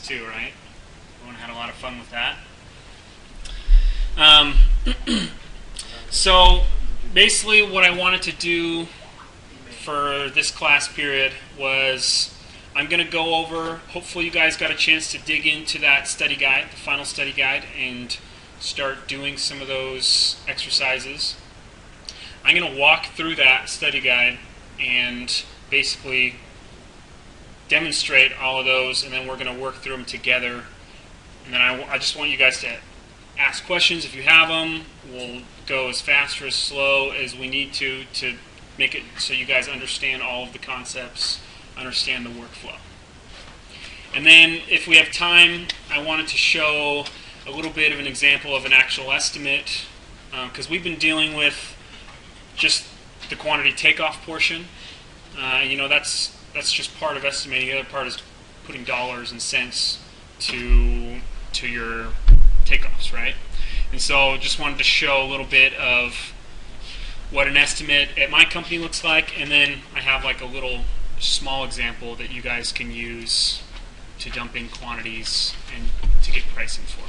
too, right? Everyone had a lot of fun with that. So basically what I wanted to do for this class period was I'm going to go over, hopefully you guys got a chance to dig into that study guide, the final study guide, and start doing some of those exercises. I'm going to walk through that study guide and basically demonstrate all of those, and then we're going to work through them together. And then I just want you guys to ask questions if you have them. We'll go as fast or as slow as we need to make it so you guys understand all of the concepts, understand the workflow. And then if we have time, I wanted to show a little bit of an example of an actual estimate, because we've been dealing with just the quantity takeoff portion. That's just part of estimating. The other part is putting dollars and cents to your takeoffs, right? And so just wanted to show a little bit of what an estimate at my company looks like, and then I have like a little small example that you guys can use to dump in quantities and to get pricing for.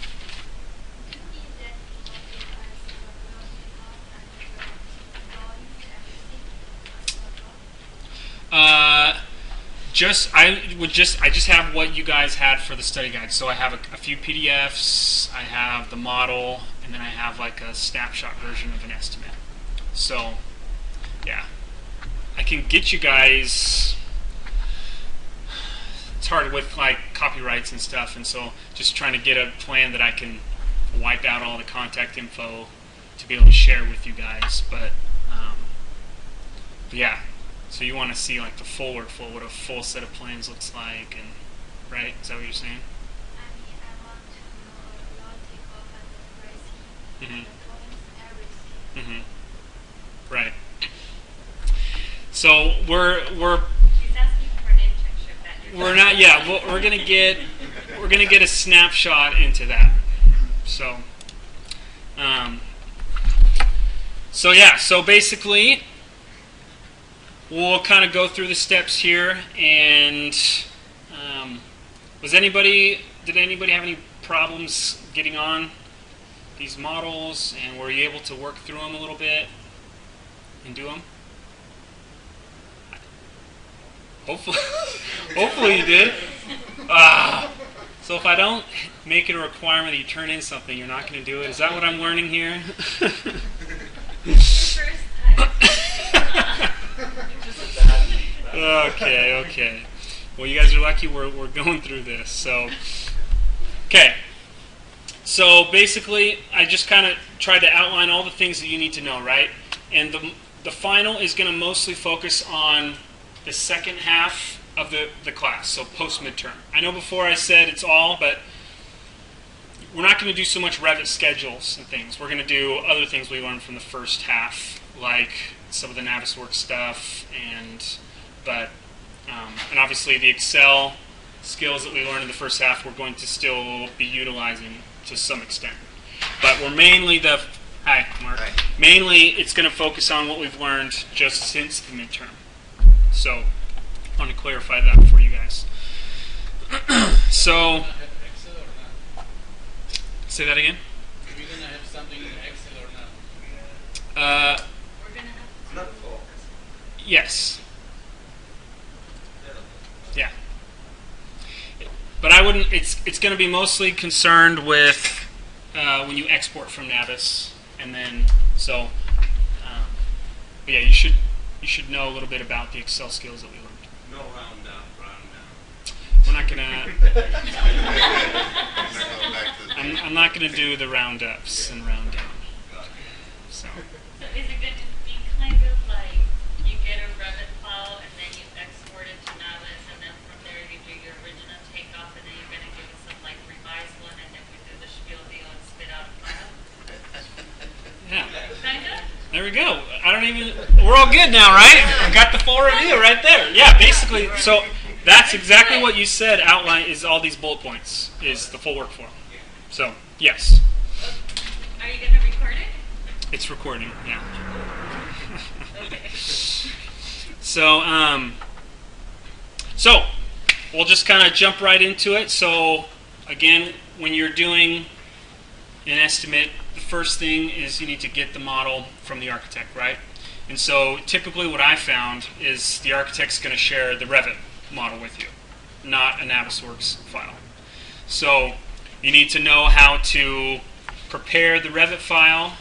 I just have what you guys had for the study guide. So I have a few PDFs, I have the model, and then I have like a snapshot version of an estimate. So, yeah, I can get you guys. It's hard with like copyrights and stuff, and so just trying to get a plan that I can wipe out all the contact info to be able to share with you guys. But yeah. So you want to see like the full workflow, what a full set of plans looks like, and right? Is that what you're saying? I want to know takeoff and the pricing, the points, everything. Right. So we're He's asking for an internship that you're we're not. Yeah, we're gonna get a snapshot into that. So, so basically, we'll kind of go through the steps here. And did anybody have any problems getting on these models? And were you able to work through them a little bit and do them? Hopefully you did. So if I don't make it a requirement that you turn in something, you're not going to do it. Is that what I'm learning here? first time. Okay. Well, you guys are lucky we're going through this. So, okay. So basically, I just kind of tried to outline all the things that you need to know, right? And the final is going to mostly focus on the second half of the class, so post-midterm. I know before I said it's all, but we're not going to do so much Revit schedules and things. We're going to do other things we learned from the first half, like some of the Navisworks stuff, and obviously the Excel skills that we learned in the first half we're going to still be utilizing to some extent. But we're mainly Hi, Mark. Hi. Mainly it's going to focus on what we've learned just since the midterm. So I want to clarify that for you guys. So, say that again? Are we going to have something in Excel or not? We're going to have Not focus. Yes. Yeah. But I wouldn't. It's going to be mostly concerned with when you export from Navis, and then but yeah, you should know a little bit about the Excel skills that we learned. No round down. We're not gonna. I'm not gonna do the roundups and round down. So. So is it going to be kind of like you get a Revit file and then you export it to Navis, and then from there you do your original takeoff, and then you're going to give us some like revised one, and then we do the spiel deal and spit out a file? Yeah. Kind of? There we go. We're all good now, right? I got the full review right there. Yeah, basically. So that's exactly what you said. Outline is all these bullet points is the full workflow. So yes, Are you going to record it? it's recording. Yeah. So we'll just kind of jump right into it. So again, when you're doing an estimate, the first thing is you need to get the model from the architect, right? And so typically what I found is the architect's going to share the Revit model with you, not a Navisworks file. So you need to know how to prepare the Revit file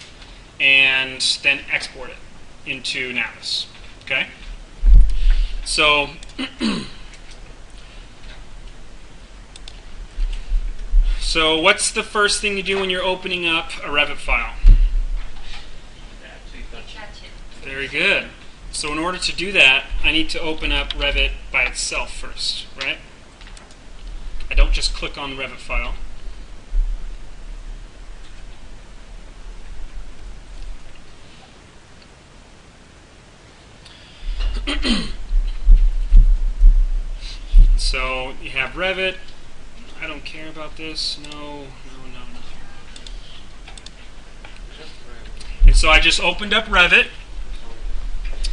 and then export it into Navis. Okay? So so what's the first thing you do when you're opening up a Revit file? Attach it. Very good. So in order to do that, I need to open up Revit by itself first, right? I don't just click on the Revit file. So you have Revit. I don't care about this. No. And so I just opened up Revit.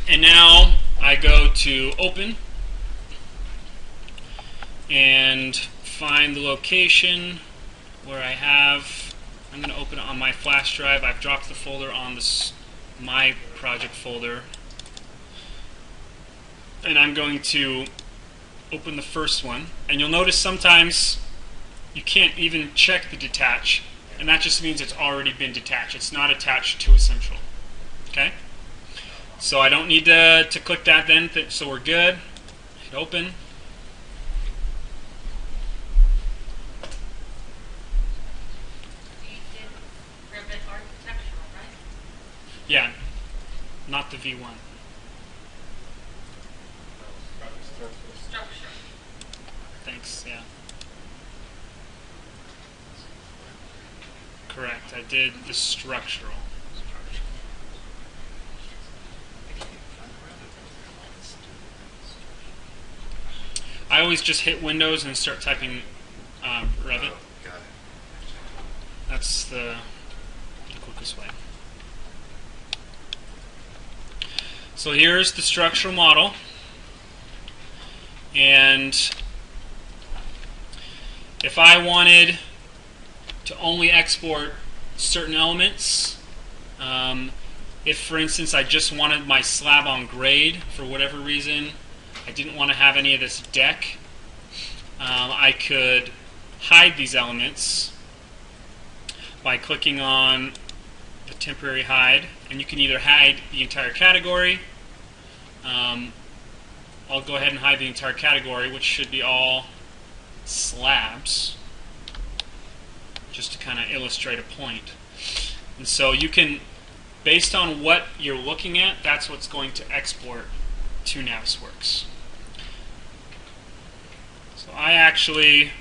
And now I go to Open and find the location where I have, I'm going to open it on my flash drive. I've dropped the folder on this My Project folder. And I'm going to open the first one. And you'll notice sometimes you can't even check the detach. And that just means it's already been detached. It's not attached to Essential. Okay? So I don't need to click that then, so we're good. Hit open. You did Revit architectural, right? Yeah, not the V1. Structure. Thanks, yeah. Correct, I did the structural. I always just hit Windows and start typing Revit. Oh, got it. That's the quickest way. So here's the structural model. And if I wanted to only export certain elements, if for instance I just wanted my slab on grade for whatever reason, I didn't want to have any of this deck, I could hide these elements by clicking on the temporary hide, and you can either hide the entire category. I'll go ahead and hide the entire category, which should be all slabs, just to kind of illustrate a point. And so you can, based on what you're looking at, that's what's going to export to Navisworks. So I actually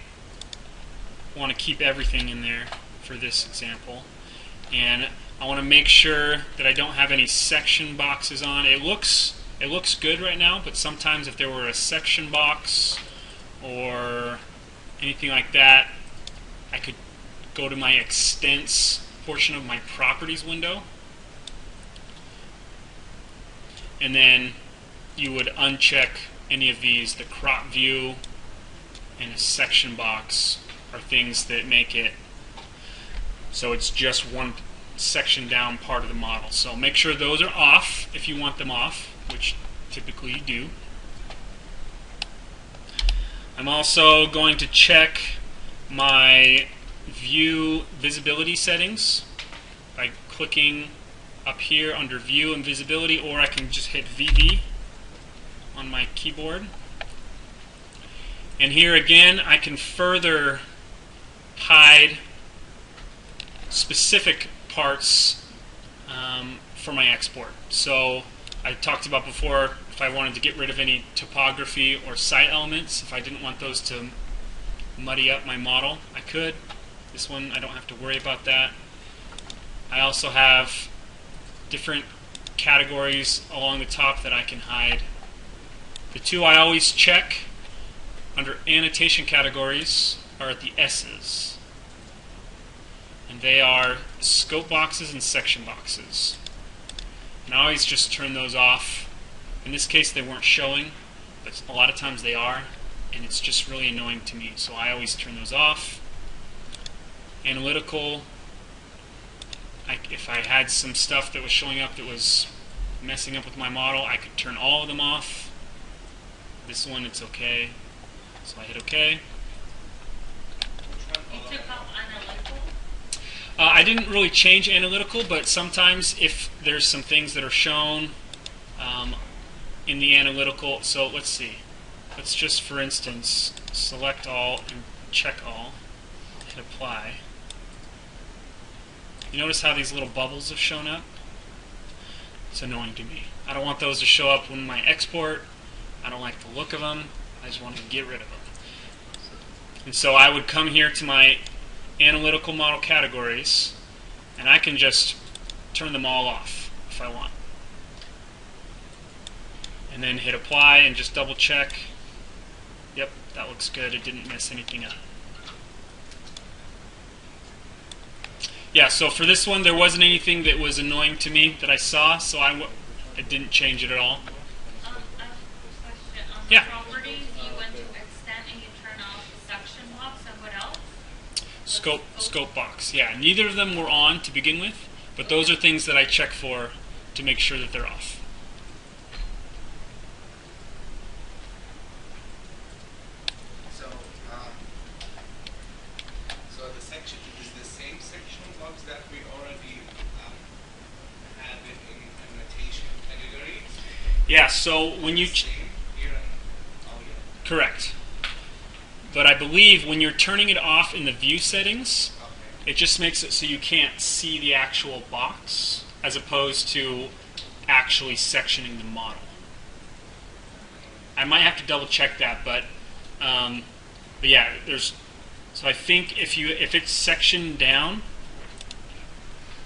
want to keep everything in there for this example, and I want to make sure that I don't have any section boxes on. It looks good right now, but sometimes if there were a section box or anything like that, I could go to my extents portion of my properties window, and then you would uncheck any of these. The crop view and a section box are things that make it so it's just one section down part of the model. So make sure those are off if you want them off, which typically you do. I'm also going to check my view visibility settings by clicking up here under view and visibility, or I can just hit VV on my keyboard. And here again I can further hide specific parts for my export. So I talked about before, if I wanted to get rid of any topography or site elements, if I didn't want those to muddy up my model, I could. This one I don't have to worry about that. I also have different categories along the top that I can hide. The two I always check under annotation categories are at the S's. And they are scope boxes and section boxes. And I always just turn those off. In this case they weren't showing, but a lot of times they are. and it's just really annoying to me. So I always turn those off. Analytical, if I had some stuff that was showing up that was messing up with my model, I could turn all of them off. This one, it's okay. So I hit OK. You took out analytical? I didn't really change analytical, but sometimes if there's some things that are shown in the analytical, so let's see. Let's just, for instance, select all and check all, hit apply. You notice how these little bubbles have shown up? It's annoying to me. I don't want those to show up when I export. I don't like the look of them. I just want to get rid of them. And so I would come here to my analytical model categories, and I can just turn them all off if I want. And then hit apply and just double check. Yep, that looks good. It didn't mess anything up. Yeah, so for this one, there wasn't anything that was annoying to me that I saw, so I didn't change it at all. I have a question. On Yeah. the properties, you went to extend and you turn off the section box, and what else? Scope box. Yeah, neither of them were on to begin with, but those are things that I check for to make sure that they're off. So the section is the same section box that we already had in annotation categories. Yeah, so when you Same here and oh yeah. correct. But I believe when you're turning it off in the view settings, Okay. it just makes it so you can't see the actual box as opposed to actually sectioning the model. I might have to double check that, but yeah, there's. So I think if it's sectioned down,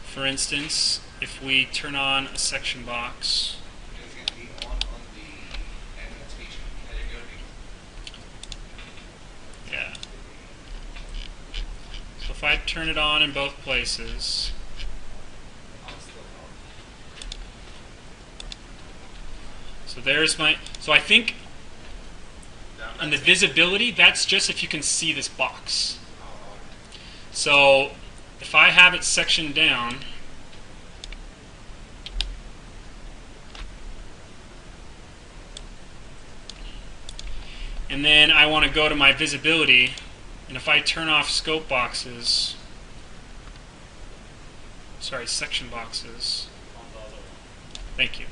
for instance, if we turn on a section box, It's going to be on the annotation category. yeah. So if I turn it on in both places, I'll still on. so there's my. So I think on the visibility, that's just if you can see this box. So if I have it sectioned down, and then I want to go to my visibility, and if I turn off scope boxes, sorry, section boxes. Thank you.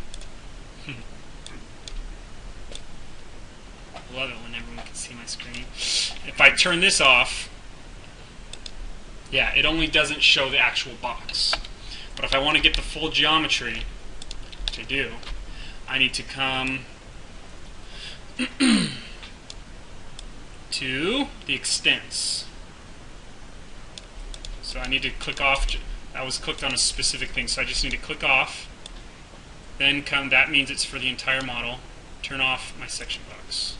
Love it when everyone can see my screen. If I turn this off, yeah, it only doesn't show the actual box. But if I want to get the full geometry, which I do, I need to come to the extents. So I need to click off. That was clicked on a specific thing, so I just need to click off. Then come. That means it's for the entire model. Turn off my section box.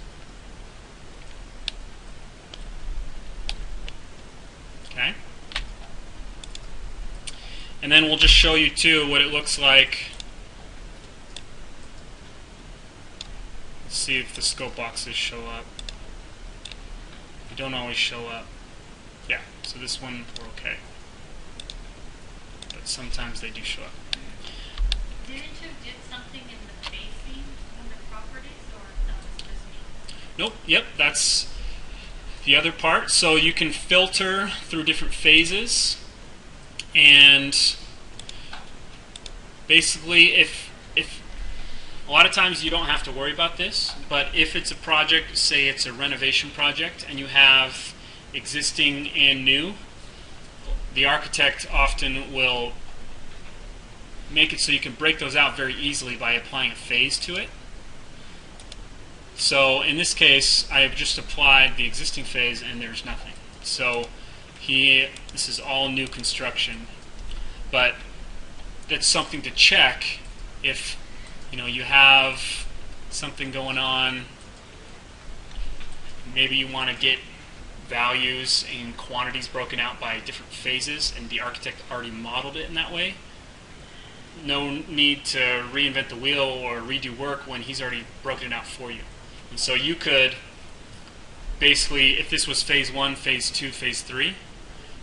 Okay. And then we'll just show you too what it looks like. Let's see if the scope boxes show up. They don't always show up. Yeah, so this one we're okay. But sometimes they do show up. Didn't you did something in the facing on the properties, or that was just me? Nope, yep, that's the other part. So you can filter through different phases, and basically if a lot of times you don't have to worry about this, but if it's a project, say it's a renovation project, and you have existing and new, the architect often will make it so you can break those out very easily by applying a phase to it. So in this case, I have just applied the existing phase and there's nothing. So this is all new construction, but that's something to check if you have something going on. Maybe you want to get values and quantities broken out by different phases, and the architect already modeled it in that way. No need to reinvent the wheel or redo work when he's already broken it out for you. And so you could basically, if this was phase 1, phase 2, phase 3,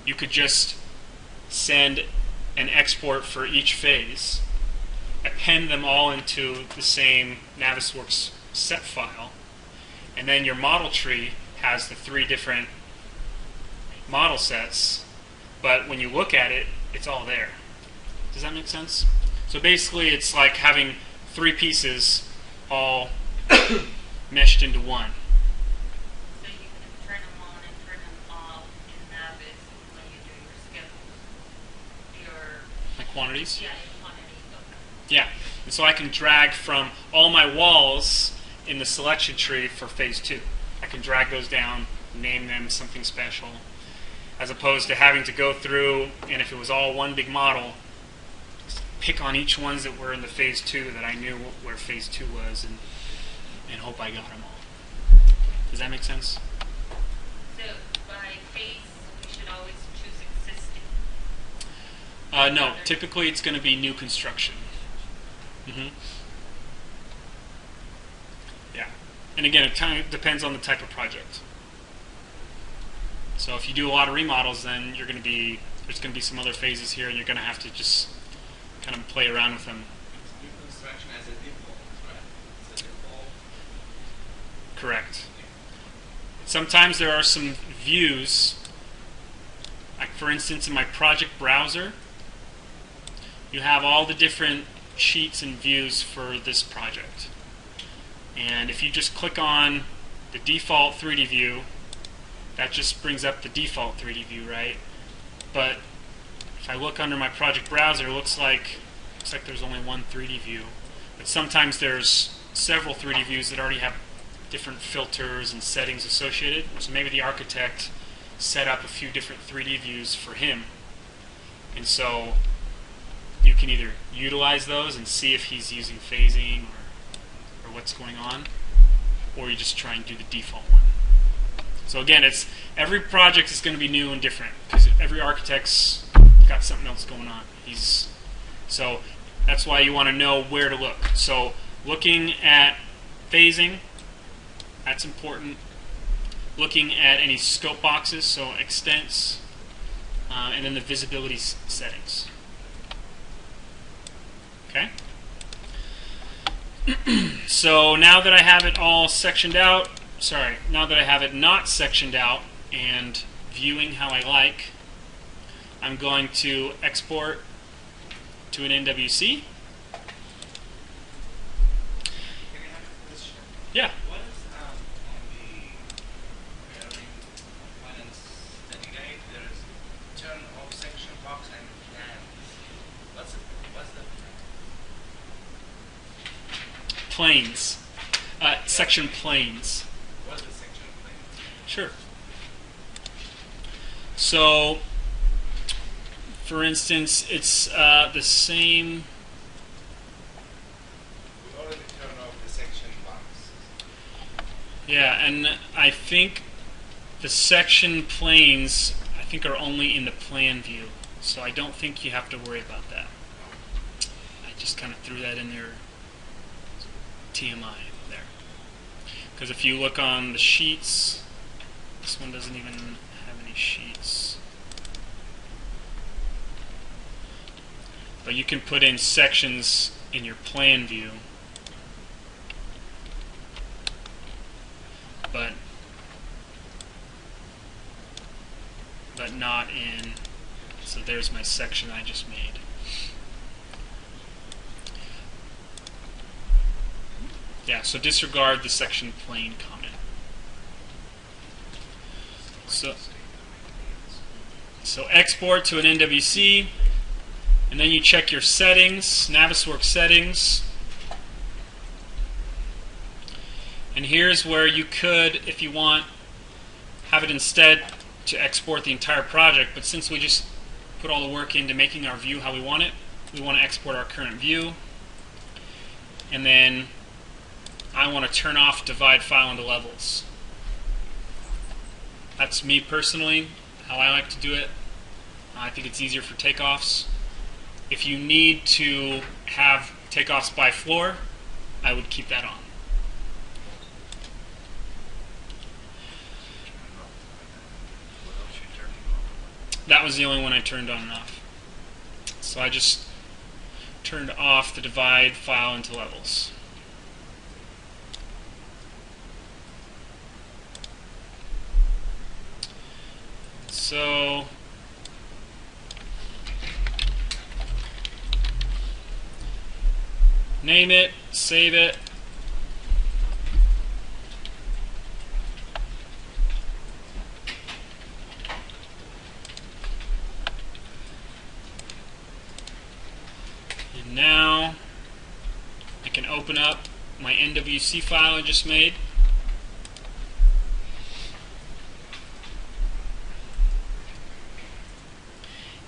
you could just send an export for each phase, append them all into the same Navisworks set file, and then your model tree has the 3 different model sets, but when you look at it, it's all there. Does that make sense? So basically, it's like having 3 pieces all meshed into one. So you can turn them on and turn them off in Navis when you do your schedule. Your, My quantities? yeah, your quantity. Okay. Yeah. And so I can drag from all my walls in the selection tree for phase 2. I can drag those down, name them something special, as opposed to having to go through, and if it was all one big model, pick on each ones that were in the phase 2 that I knew where phase 2 was, and hope I got them all. Does that make sense? So by phase, we should always choose existing. No, typically it's going to be new construction. Yeah, and again, it kind of depends on the type of project. So if you do a lot of remodels, then there's going to be some other phases here, and you're going to have to just kind of play around with them. New construction as a default, right? It's a default. Correct. Sometimes there are some views, like for instance in my project browser, you have all the different sheets and views for this project. And if you just click on the default 3D view, that just brings up the default 3D view, right? But if I look under my project browser, it looks like there's only one 3D view. But sometimes there's several 3D views that already have different filters and settings associated. So maybe the architect set up a few different 3D views for him. And so you can either utilize those and see if he's using phasing or what's going on, or you just try and do the default one. So again, every project is going to be new and different because every architect's got something else going on. So that's why you want to know where to look. So looking at phasing, that's important. Looking at any scope boxes, so extents, and then the visibility settings. Okay? So now that I have it all sectioned out, now that I have it not sectioned out and viewing how I like, I'm going to export to an NWC. Can I have a question? Yeah. What is on the bearing finance study guide? There is turn off section box and plans. What's the Planes. Section planes. what's the section plan? Sure. So, for instance, it's the same. We already turned off the section box. Yeah, and I think the section planes, are only in the plan view. So I don't think you have to worry about that. I just kind of threw that in there, TMI there. Because if you look on the sheets, this one doesn't even have any sheets. But you can put in sections in your plan view. But not in, so there's my section I just made. Yeah, so disregard the section plane comment. So export to an NWC, and then you check your settings, Navisworks settings. And here's where you could, if you want, have it instead to export the entire project, but since we just put all the work into making our view how we want it, we want to export our current view. And then I want to turn off divide file into levels. That's me personally, how I like to do it. I think it's easier for takeoffs. If you need to have takeoffs by floor, I would keep that on. that was the only one I turned on and off. So I just turned off the divide file into levels. So name it, save it. And now I can open up my NWC file I just made.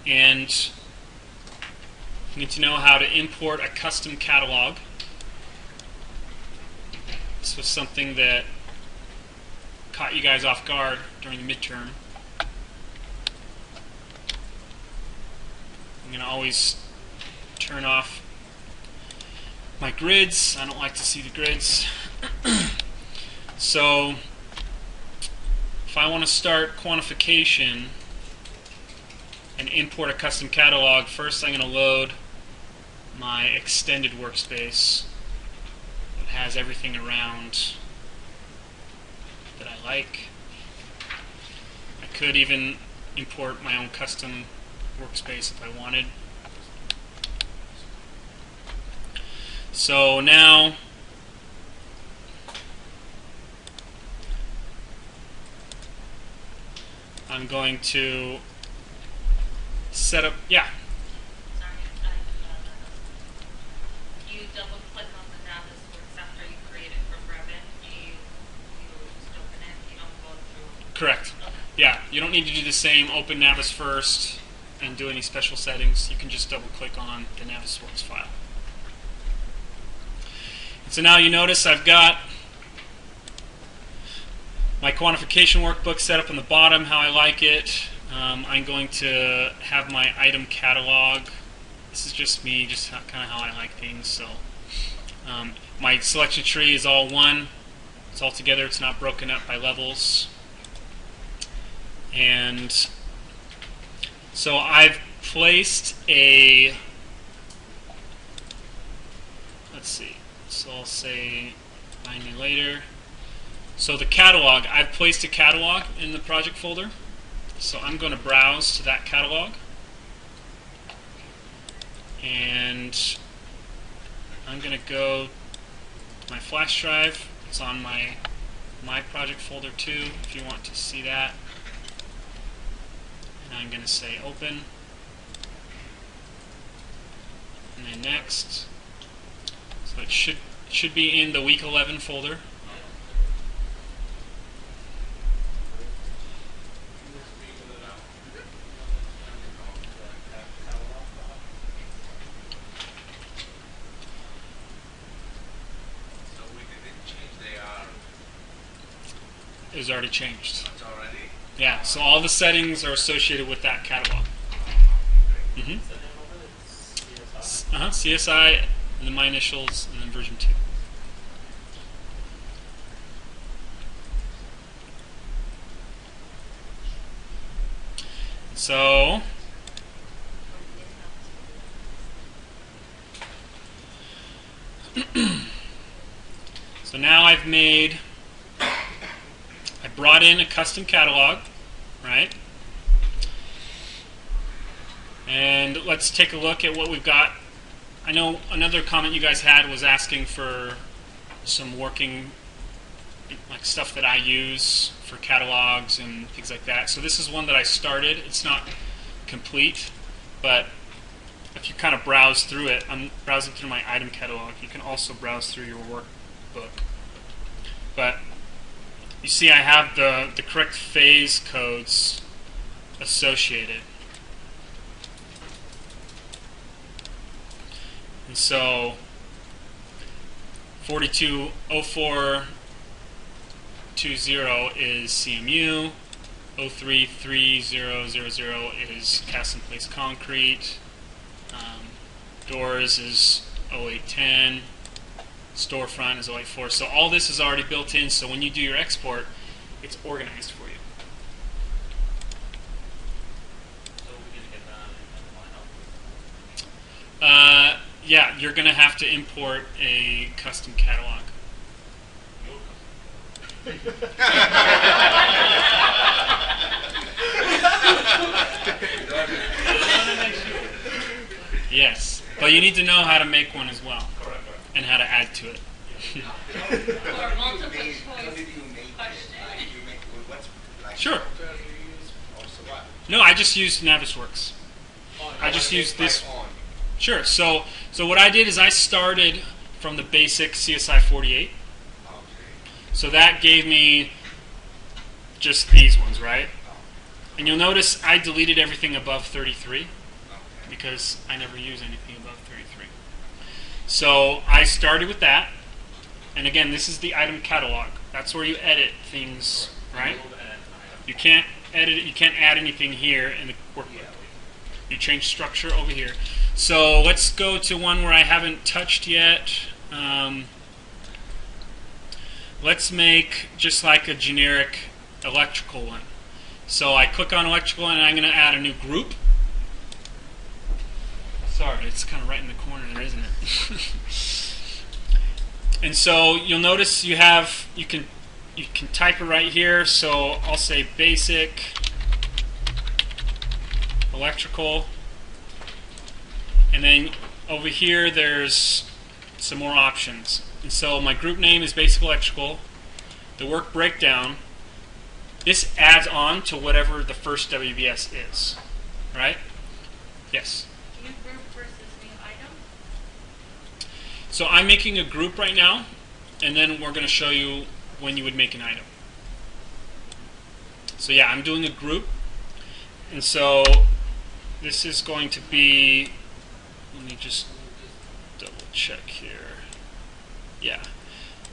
And you need to know how to import a custom catalog. This was something that caught you guys off guard during the midterm. I'm going to always turn off my grids. I don't like to see the grids. So if I want to start quantification and import a custom catalog, first I'm going to load my extended workspace that has everything around that I like. I could even import my own custom workspace if I wanted. So now I'm going to set up, Sorry, you double click on the Navisworks after you create it from Revit. You just open it. You don't go through. correct. Okay. Yeah, you don't need to do the same open Navis first and do any special settings. You can just double click on the Navisworks file. And so now you notice I've got my quantification workbook set up on the bottom, how I like it. I'm going to have my item catalog. This is just me, just kind of how I like things. So my selection tree is all one. It's all together. It's not broken up by levels. And so I've placed a, let's see, so I'll say find me later. So the catalog, I've placed a catalog in the project folder. So I'm going to browse to that catalog. And I'm going to go to my flash drive. It's on my project folder too, if you want to see that. And I'm going to say open. And then next. So it should be in the week 11 folder. It was already changed. It's already. Yeah, so all the settings are associated with that catalog. Mm-hmm. CSI, and then my initials, and then version 2. So so now I brought in a custom catalog, right? And let's take a look at what we've got. I know another comment you guys had was asking for some working, like stuff that I use for catalogs and things like that. So this is one that I started. It's not complete, but if you kind of browse through it, I'm browsing through my item catalog. You can also browse through your workbook. But you see I have the correct phase codes associated. And so 420420 is CMU, 033000 is cast in place concrete, doors is 0810, storefront is 084. So all this is already built in, so when you do your export, it's organized for you. yeah, you're going to have to import a custom catalog. Yes, but you need to know how to make one as well, and how to add to it. Or multiple choice How did you make question. it? Like, you make what's like? Sure. Also what? No, I just used Navisworks. I just used this. On. Sure. So what I did is I started from the basic CSI 48. Okay. So that gave me just these ones, right? And you'll notice I deleted everything above 33 Okay. because I never use anything above 33. So I started with that. And again, this is the item catalog. That's where you edit things, right? You can't edit it, you can't add anything here in the workbook. You change structure over here. So let's go to one where I haven't touched yet. Let's make just like a generic electrical one. So I click on electrical and I'm going to add a new group. Sorry, it's kind of right in the corner there, isn't it? And so you'll notice you can type it right here. So I'll say basic electrical, and then over here there's some more options. And so my group name is basic electrical. The work breakdown, this adds on to whatever the first WBS is, right? Yes. New group versus new item? So I'm making a group right now, and then we're going to show you when you would make an item. So yeah, I'm doing a group, and so this is going to be, let me just double check here. Yeah.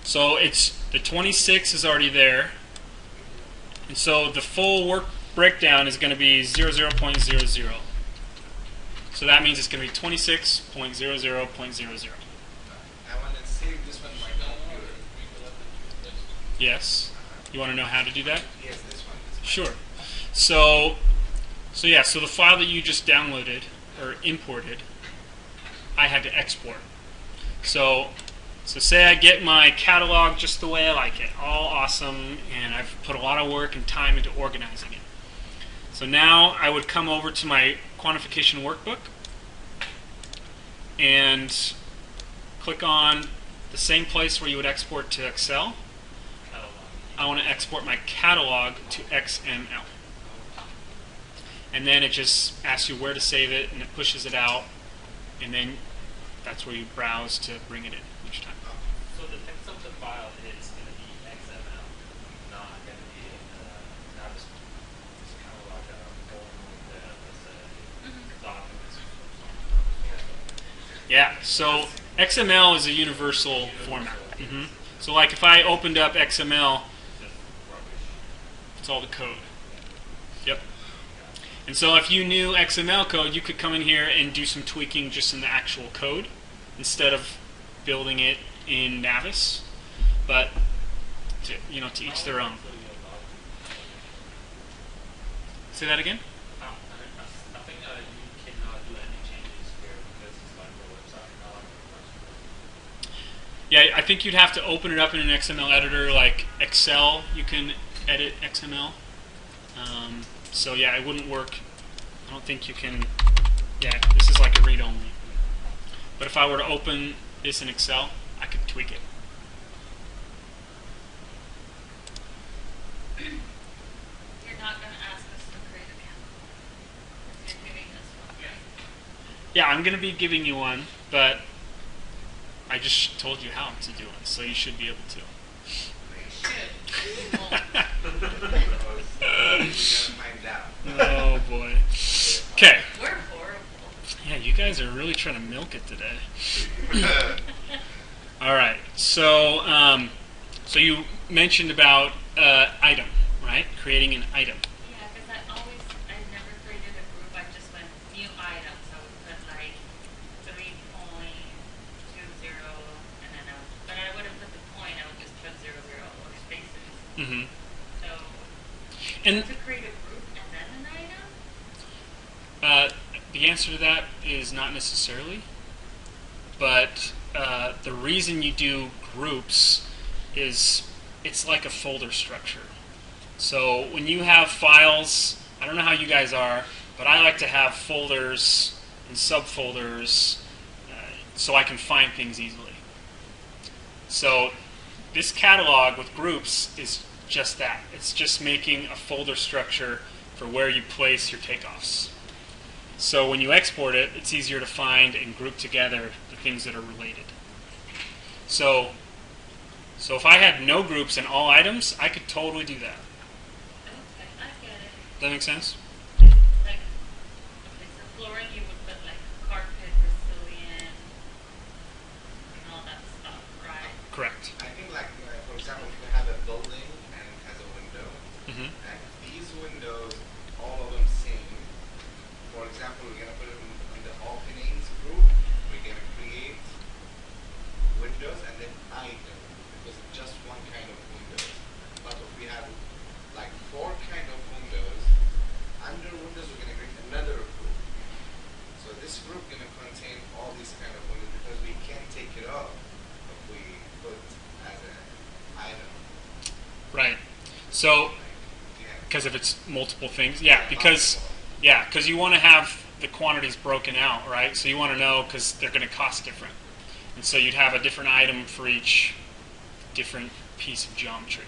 So it's, the 26 is already there, and so the full work breakdown is going to be 00.00. So that means it's going to be 26.00.00. I want to save this one right now. Yes. You want to know how to do that? Yes, this one. Sure. So yeah, so the file that you just downloaded or imported, I had to export. So say I get my catalog just the way I like it, all awesome, and I've put a lot of work and time into organizing it. So now I would come over to my quantification workbook and click on the same place where you would export to Excel. I want to export my catalog to XML. And then it just asks you where to save it, and it pushes it out, and then that's where you browse to bring it in each time. So the text of the file is going to be XML, not going to be not just kind of like a form with the documents. Yeah, so XML is a universal format. So like if I opened up XML, it's all the code. Yep. And so if you knew XML code, you could come in here and do some tweaking just in the actual code instead of building it in Navis. But to each their own. Say that again? I think you cannot do any changes here because it's like the website. Yeah, I think you'd have to open it up in an XML editor like Excel. You can edit XML. So yeah, it wouldn't work. I don't think you can. Yeah, this is like a read-only. But if I were to open this in Excel, I could tweak it. You're not going to ask us to create a catalog. You're giving us one, right? Yeah, I'm going to be giving you one, but I just told you how to do it, so you should be able to. Should. We're gonna find out. Oh boy. Okay. We're horrible. Yeah, you guys are really trying to milk it today. All right. So, so you mentioned about item, right? Creating an item. Yeah, because I never created a group. I just went new items. I would put like 3.20 and then but I wouldn't put the point. I would just put 00 or spaces. Mm-hmm. So And to create a group and then an item? the answer to that is not necessarily. but the reason you do groups is it's like a folder structure. So when you have files, I don't know how you guys are, but I like to have folders and subfolders so I can find things easily. So this catalog with groups is just that. It's just making a folder structure for where you place your takeoffs. So when you export it, it's easier to find and group together the things that are related. So if I had no groups and all items, I could totally do that. Okay, I get it. Does that make sense? Like, okay, so flooring, you would put like carpet, Brazilian, and all that stuff, right? Correct. I think like, for example, if you have a building and it has a window, Mm-hmm. and these windows, all of them same. For example, we're gonna put it in the openings group. We're gonna create windows and then item because it's just one kind of windows. But if we have like 4 kind of windows, under windows we're gonna create another group. So this group gonna contain all these kind of windows because we can't take it off if we put as an item. Right. So, Yeah. because if it's multiple things, because you want to have the quantities broken out, right? So you want to know because they're going to cost different, and so you'd have a different item for each different piece of geometry.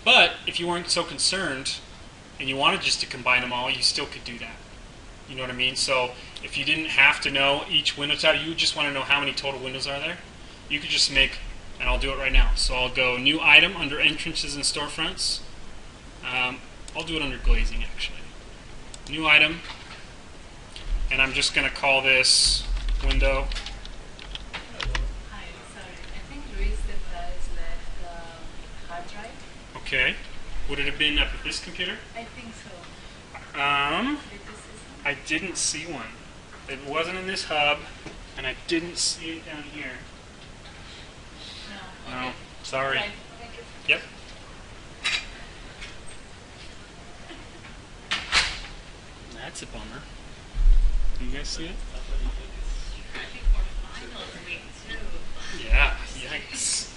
But if you weren't so concerned and you wanted just to combine them all, you still could do that. You know what I mean? So if you didn't have to know each window type, you just want to know how many total windows are there, you could just make, and I'll do it right now. So I'll go new item under entrances and storefronts. I'll do it under glazing actually. New item, and I'm just going to call this window. Hi, sorry. I think Luis the guys left hard drive. Okay. Would it have been up at this computer? I think so. Did you see some? I didn't see one. It wasn't in this hub, and I didn't see it down here. No. No, sorry. Right. Thank you. Yep. That's a bummer. You guys see it? I think for finals week too. Yeah. Yikes.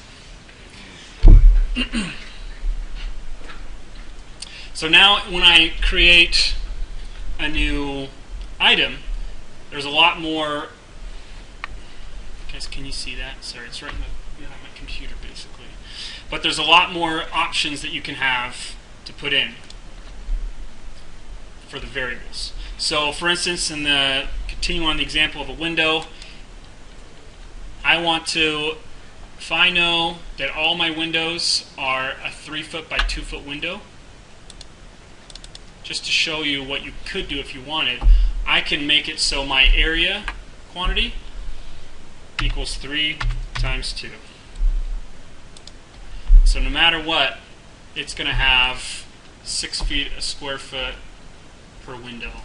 So now when I create a new item, there's a lot more. Guys, can you see that? Sorry, it's right in my computer basically. But there's a lot more options that you can have to put in for the variables. So for instance, continue on the example of a window, I want to, if I know that all my windows are a 3-foot by 2-foot window, just to show you what you could do if you wanted, I can make it so my area quantity equals 3 times 2. So no matter what, it's going to have 6 feet a square foot per window.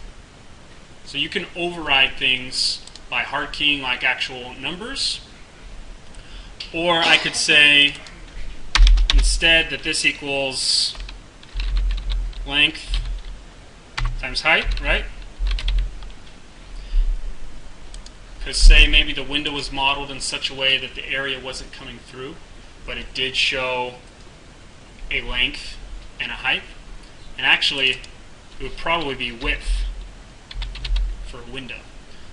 So you can override things by hard keying like actual numbers, or I could say instead that this equals length times height, right? Because say maybe the window was modeled in such a way that the area wasn't coming through, but it did show a length and a height. And actually, it would probably be width for a window.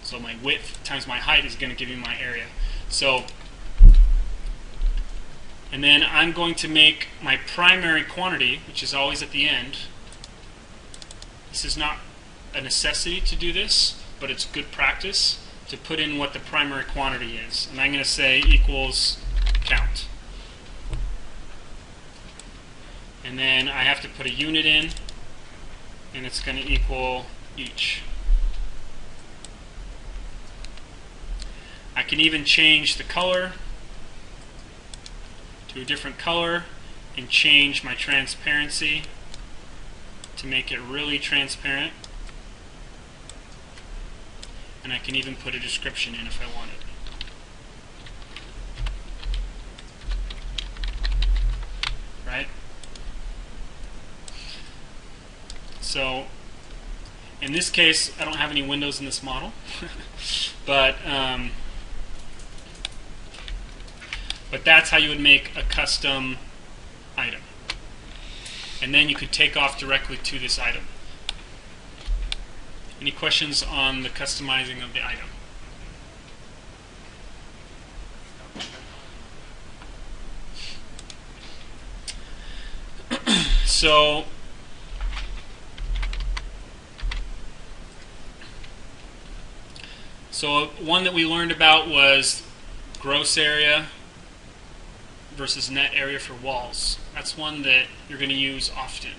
So my width times my height is going to give me my area. So, and then I'm going to make my primary quantity, which is always at the end. This is not a necessity to do this, but it's good practice to put in what the primary quantity is. And I'm going to say equals count. And then I have to put a unit in, and it's going to equal each. I can even change the color to a different color and change my transparency to make it really transparent. And I can even put a description in if I wanted. Right? So, in this case, I don't have any windows in this model, but But that's how you would make a custom item. And then you could take off directly to this item. Any questions on the customizing of the item? So one that we learned about was gross area versus net area for walls. That's one that you're going to use often.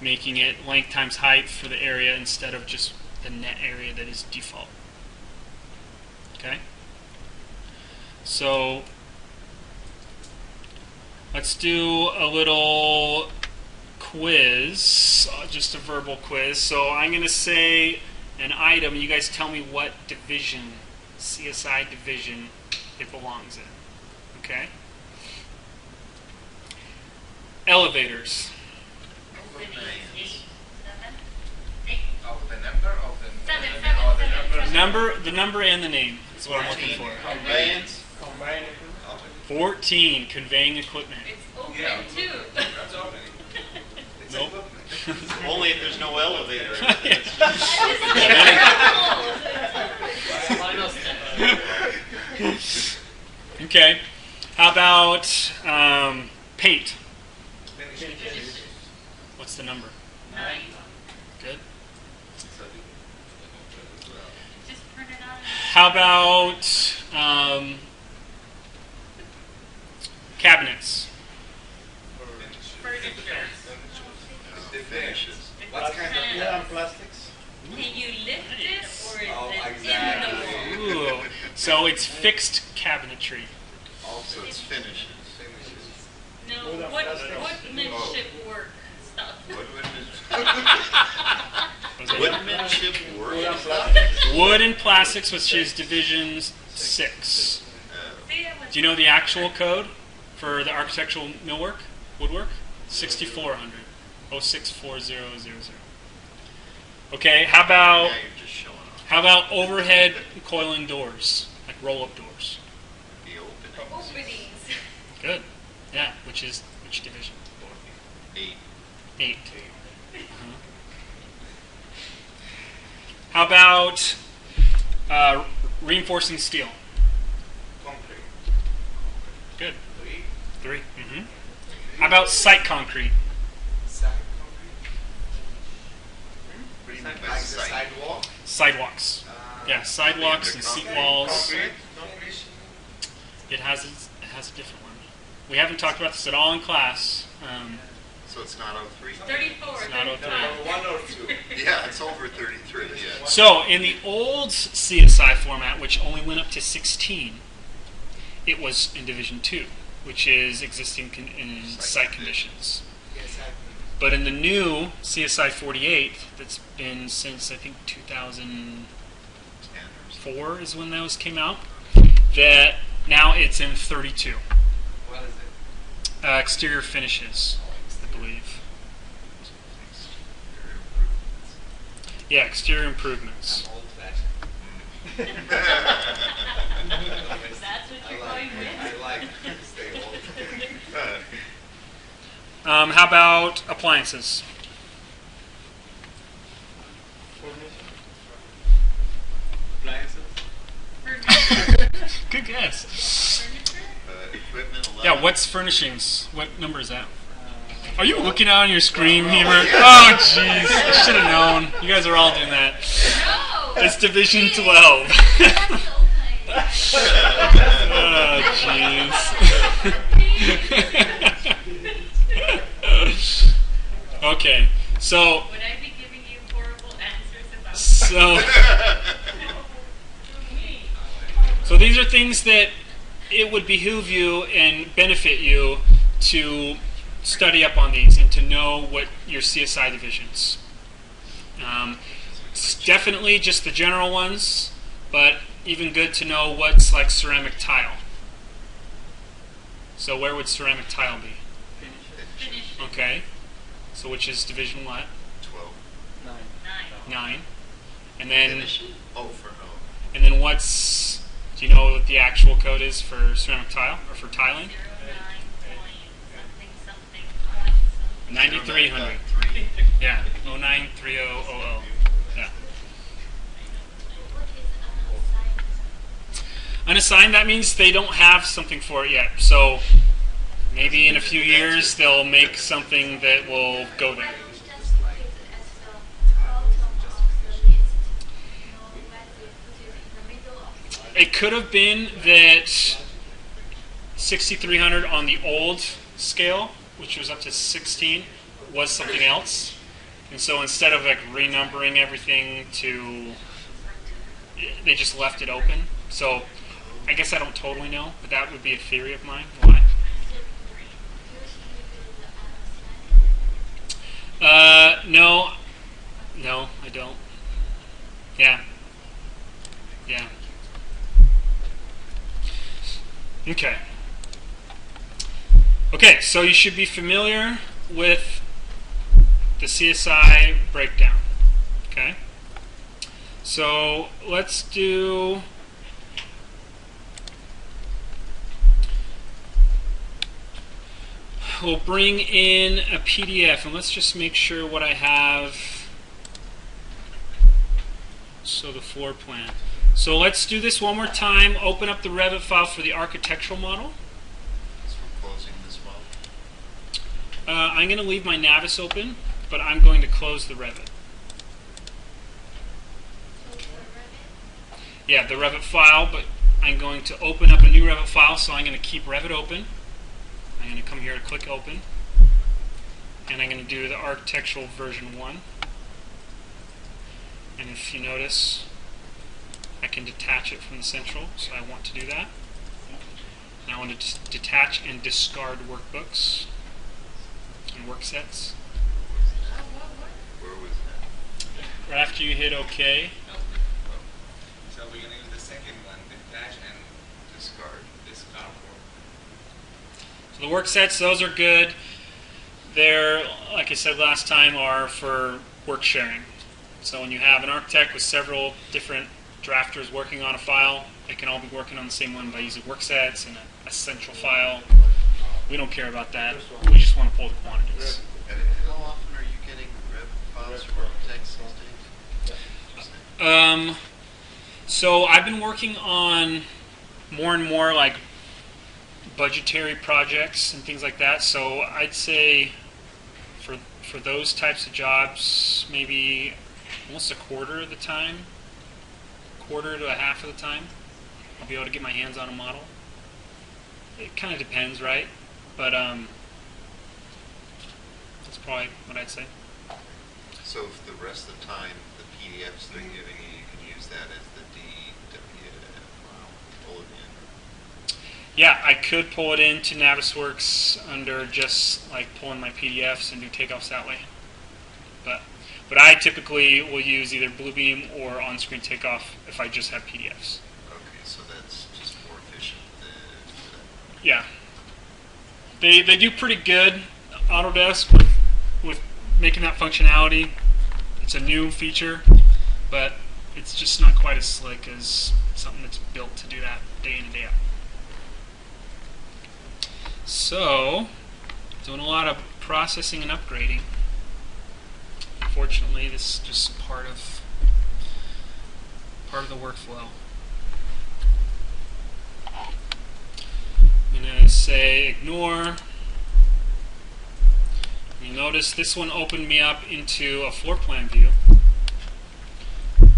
Making it length times height for the area instead of just the net area that is default. Okay? So let's do a little quiz, just a verbal quiz. So I'm going to say an item, you guys tell me what division, CSI division, it belongs in. Okay? Elevators. Of the number of the The number and the name is what I'm looking for. Conveyance, combined. 14, conveying equipment. It's open Yeah. too. That's open. It's Nope. equipment. Only if there's no elevator. Final step. Okay. How about paint? Finish. What's the number? 9. Good. Just print it out. How about cabinets? Furniture. The finishes. Finishes. What kind of Yeah, and plastics. Can you lift it or is Oh, it exactly. in the wall? Ooh. So it's fixed cabinetry. Also So it's finishes. finishes. No, Wood and what plastic. workmanship work stuff? Woodmanship Wood and work. plastics. Wood and plastics, which is division 6. See, I was Do you know the actual code for the architectural millwork, woodwork? 6400. 064000. Okay, how Now about you're just showing off overhead coiling doors, like roll-up doors? the opening. openings. Good. Yeah, which division? 8. 8. How about reinforcing steel? Concrete. Good. 3. 3. How about site concrete? Side concrete. What do you mean by Like the site? sidewalk. Sidewalks. Yeah, sidewalks and seat walls. Concrete. It has a different one. We haven't talked about this at all in class. So it's not 03? 34, It's not 35. 1 or 2. Yeah, it's over 33. Yeah. So in the old CSI format, which only went up to 16, it was in Division 2, which is existing in site conditions. Yes, I But in the new CSI 48, that's been since I think 2004 10 or is when those came out, that now it's in 32. What is it? Exterior finishes, I believe. Yeah, exterior improvements. I'm old fashioned. That's what you're going with? I like to stay old. How about appliances? Appliances? Furniture? Good guess. Furniture? Equipment 11. Yeah, what's furnishings? What number is that? Are you looking out on your screen, Hebert? Oh, jeez. I should have known. You guys are all doing that. No! It's Division 12. That's so nice. Oh, jeez. Okay, so Would I be giving you horrible answers about so these are things that it would behoove you and benefit you to study up on these and to know what your CSI divisions. It's definitely just the general ones, but even good to know what's like ceramic tile. So where would ceramic tile be? finish Okay. So which is division what? 12. 9? 9. And then Finish. Oh, for no. and then what's, do Do you know what the actual code is for ceramic tile or for tiling? 09 point something point something. 9300. 3. Yeah, 093000. Yeah. What is Unassigned, that means they don't have something for it yet. So maybe in a few years they'll make something that will go there. It could have been that 6300 on the old scale, which was up to 16, was something else. And so instead of like renumbering everything to, they just left it open. So I guess I don't totally know, but that would be a theory of mine. Why? No, I don't. Yeah. Okay, so you should be familiar with the CSI breakdown. Okay? So let's do we'll bring in a PDF, and let's just make sure what I have. So the floor plan. So let's do this one more time. Open up the Revit file for the architectural model. So we're closing this one. I'm going to leave my Navis open, but I'm going to close the Revit. Yeah, the Revit file, but I'm going to open up a new Revit file, so I'm going to keep Revit open. I'm going to come here to click open, and I'm going to do the architectural version 1. And if you notice, I can detach it from the central, so I want to do that. And I want to detach and discard workbooks and work sets. Where was that? Right after you hit OK, So we're gonna use the second one, detach and Discard. discard. so the work sets, those are good. They're, like I said last time, are for work sharing. So when you have an architect with several different drafters working on a file, they can all be working on the same one by using work sets and a central file. We don't care about that. We just want to pull the quantities. And how often are you getting Revit files from architects these days? So I've been working on more and more like budgetary projects and things like that. So I'd say for those types of jobs, maybe almost a quarter of the time, quarter to a half of the time, I'll be able to get my hands on a model. It kind of depends, right? But that's probably what I'd say. So if the rest of the time, the PDFs they're giving you, you can use that as the DWF file, pull it in. Yeah, I could pull it into Navisworks under just like pulling my PDFs and do takeoffs that way. But I typically will use either Bluebeam or on-screen takeoff if I just have PDFs. Okay, so that's just more efficient than Yeah. They do pretty good, Autodesk, with making that functionality. It's a new feature, but it's just not quite as slick as something that's built to do that day in and day out. So, doing a lot of processing and upgrading. Unfortunately, this is just part of the workflow. I'm going to say ignore. You notice this one opened me up into a floor plan view.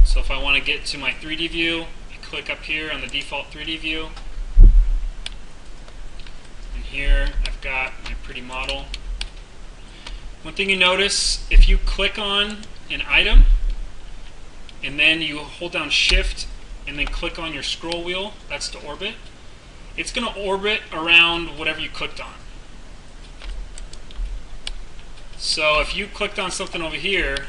So if I want to get to my 3D view, I click up here on the default 3D view. And here I've got my pretty model. One thing you notice, if you click on an item and then you hold down Shift and then click on your scroll wheel, that's to orbit, it's going to orbit around whatever you clicked on. So if you clicked on something over here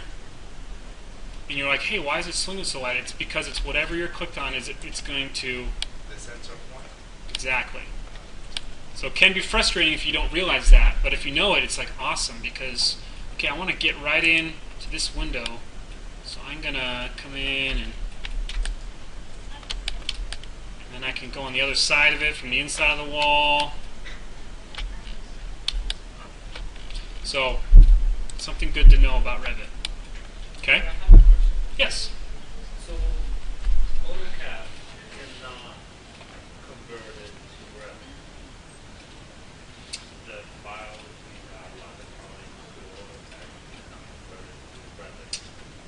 and you're like, hey, why is it swinging so light? It's because it's whatever you're clicked on, it's going to... The sensor point. Exactly. So it can be frustrating if you don't realize that, but if you know it, it's like awesome because, okay, I want to get right in to this window, so I'm going to come in and And I can go on the other side of it from the inside of the wall. So, something good to know about Revit. Okay? I have a question. Yes? So, AutoCAD cannot convert it to Revit. The file we have on the drawing to AutoCAD cannot convert it to Revit.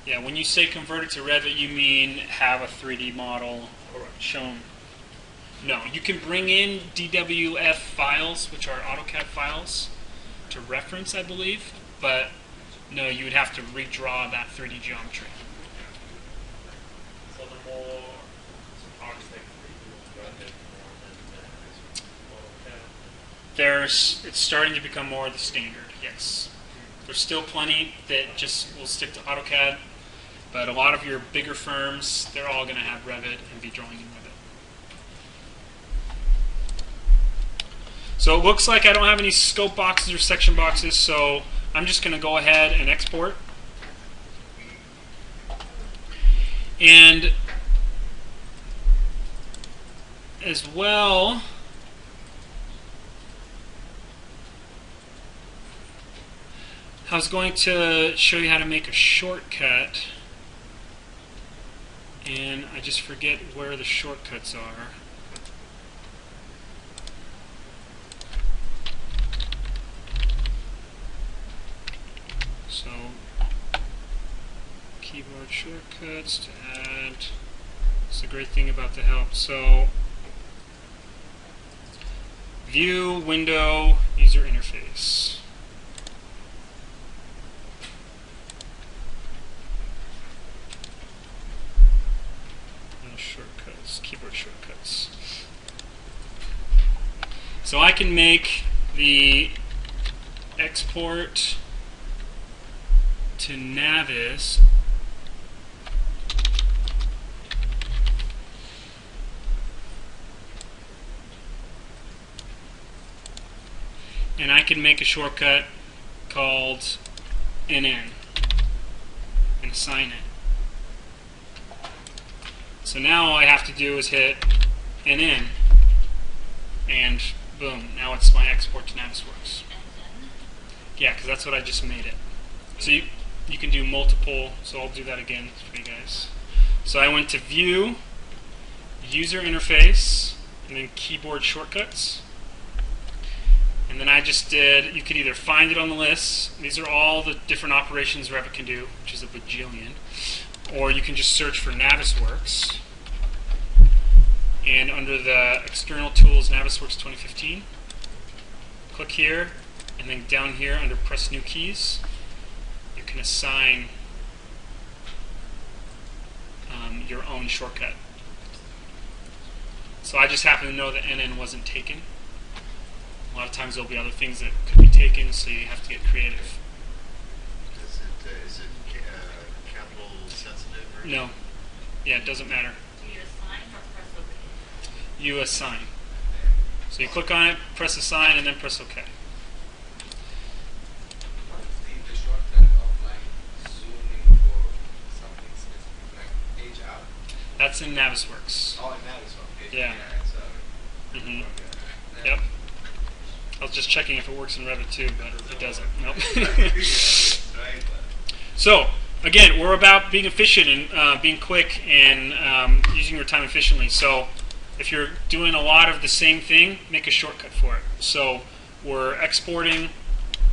Yeah, when you say convert it to Revit, you mean have a 3D model shown. No, you can bring in DWF files, which are AutoCAD files, to reference, I believe, but no, you would have to redraw that 3D geometry. So the more architects they do Revit more than AutoCAD. It's starting to become more the standard, yes. There's still plenty that just will stick to AutoCAD, but a lot of your bigger firms, they're all going to have Revit and be drawing in Revit. So it looks like I don't have any scope boxes or section boxes, so I'm just going to go ahead and export. And as well, I was going to show you how to make a shortcut, and I just forget where the shortcuts are. So, keyboard shortcuts to add. It's the great thing about the help. So, view, window, user interface. And shortcuts, keyboard shortcuts. So I can make the export to Navis and I can make a shortcut called NN and assign it. So now all I have to do is hit NN and boom, now it's my export to Navisworks. Yeah, because that's what I just made it. So you can do multiple, so I'll do that again for you guys. So I went to View, User Interface, and then Keyboard Shortcuts. And then I just did, you could either find it on the list, these are all the different operations Revit can do, which is a bajillion, or you can just search for Navisworks. And under the External Tools, Navisworks 2015, click here, and then down here under Press New Keys, you can assign your own shortcut. So I just happen to know that NN wasn't taken. A lot of times there'll be other things that could be taken, so you have to get creative. Is it capital sensitive? Or No. Yeah, it doesn't matter. Do you assign or press OK? You assign. So you click on it, press assign, and then press OK. What is the shortcut of like zooming for something specific, like page out? That's in Navisworks. Oh, and that is one page. Yeah. So, Mhm. okay. Yep. I was just checking if it works in Revit too, but it doesn't. Nope. Right. So, again, we're about being efficient and being quick and using your time efficiently. So, if you're doing a lot of the same thing, make a shortcut for it. So, we're exporting.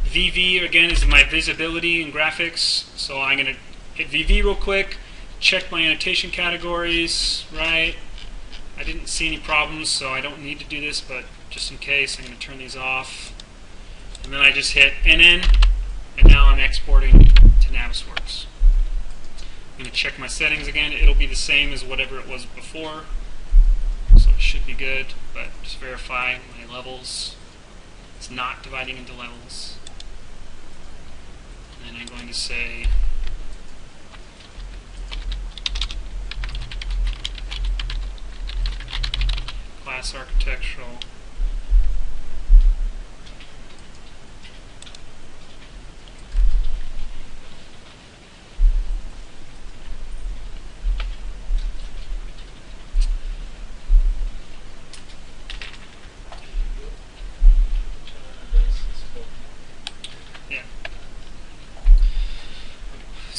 VV, again, is my visibility and graphics. So, I'm going to hit VV real quick, check my annotation categories, right? I didn't see any problems, so I don't need to do this, but just in case, I'm going to turn these off. And then I just hit NN, and now I'm exporting to Navisworks. I'm going to check my settings again. It'll be the same as whatever it was before, so it should be good, but just verify my levels. It's not dividing into levels. And then I'm going to say class architectural.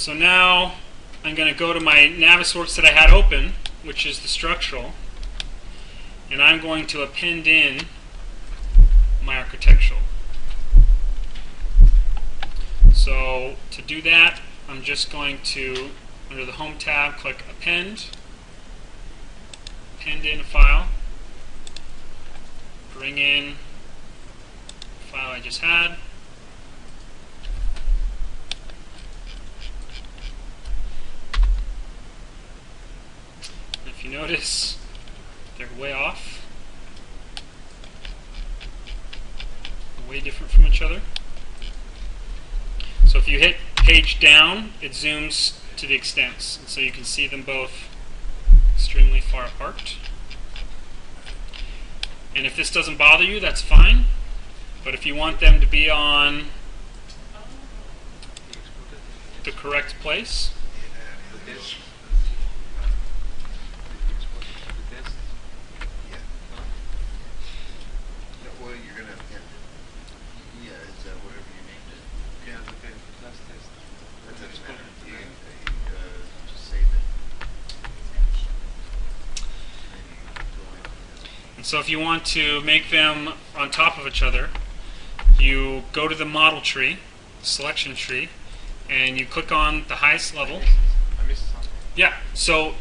So now I'm going to go to my Navisworks that I had open, which is the structural, and I'm going to append in my architectural. So to do that, I'm just going to, under the Home tab, click Append, append in a file, bring in the file I just had, and if you notice, they're way off, way different from each other. So if you hit page down, it zooms to the extents, and so you can see them both extremely far apart. And if this doesn't bother you, that's fine. But if you want them to be on the correct place, Well, you're gonna append it. Yeah, is that whatever you named it? Yeah, okay, last test. That doesn't matter. You can just save it. And you go in. and so if you want to make them on top of each other, you go to the model tree, selection tree, and you click on the highest level. I missed something. Yeah, so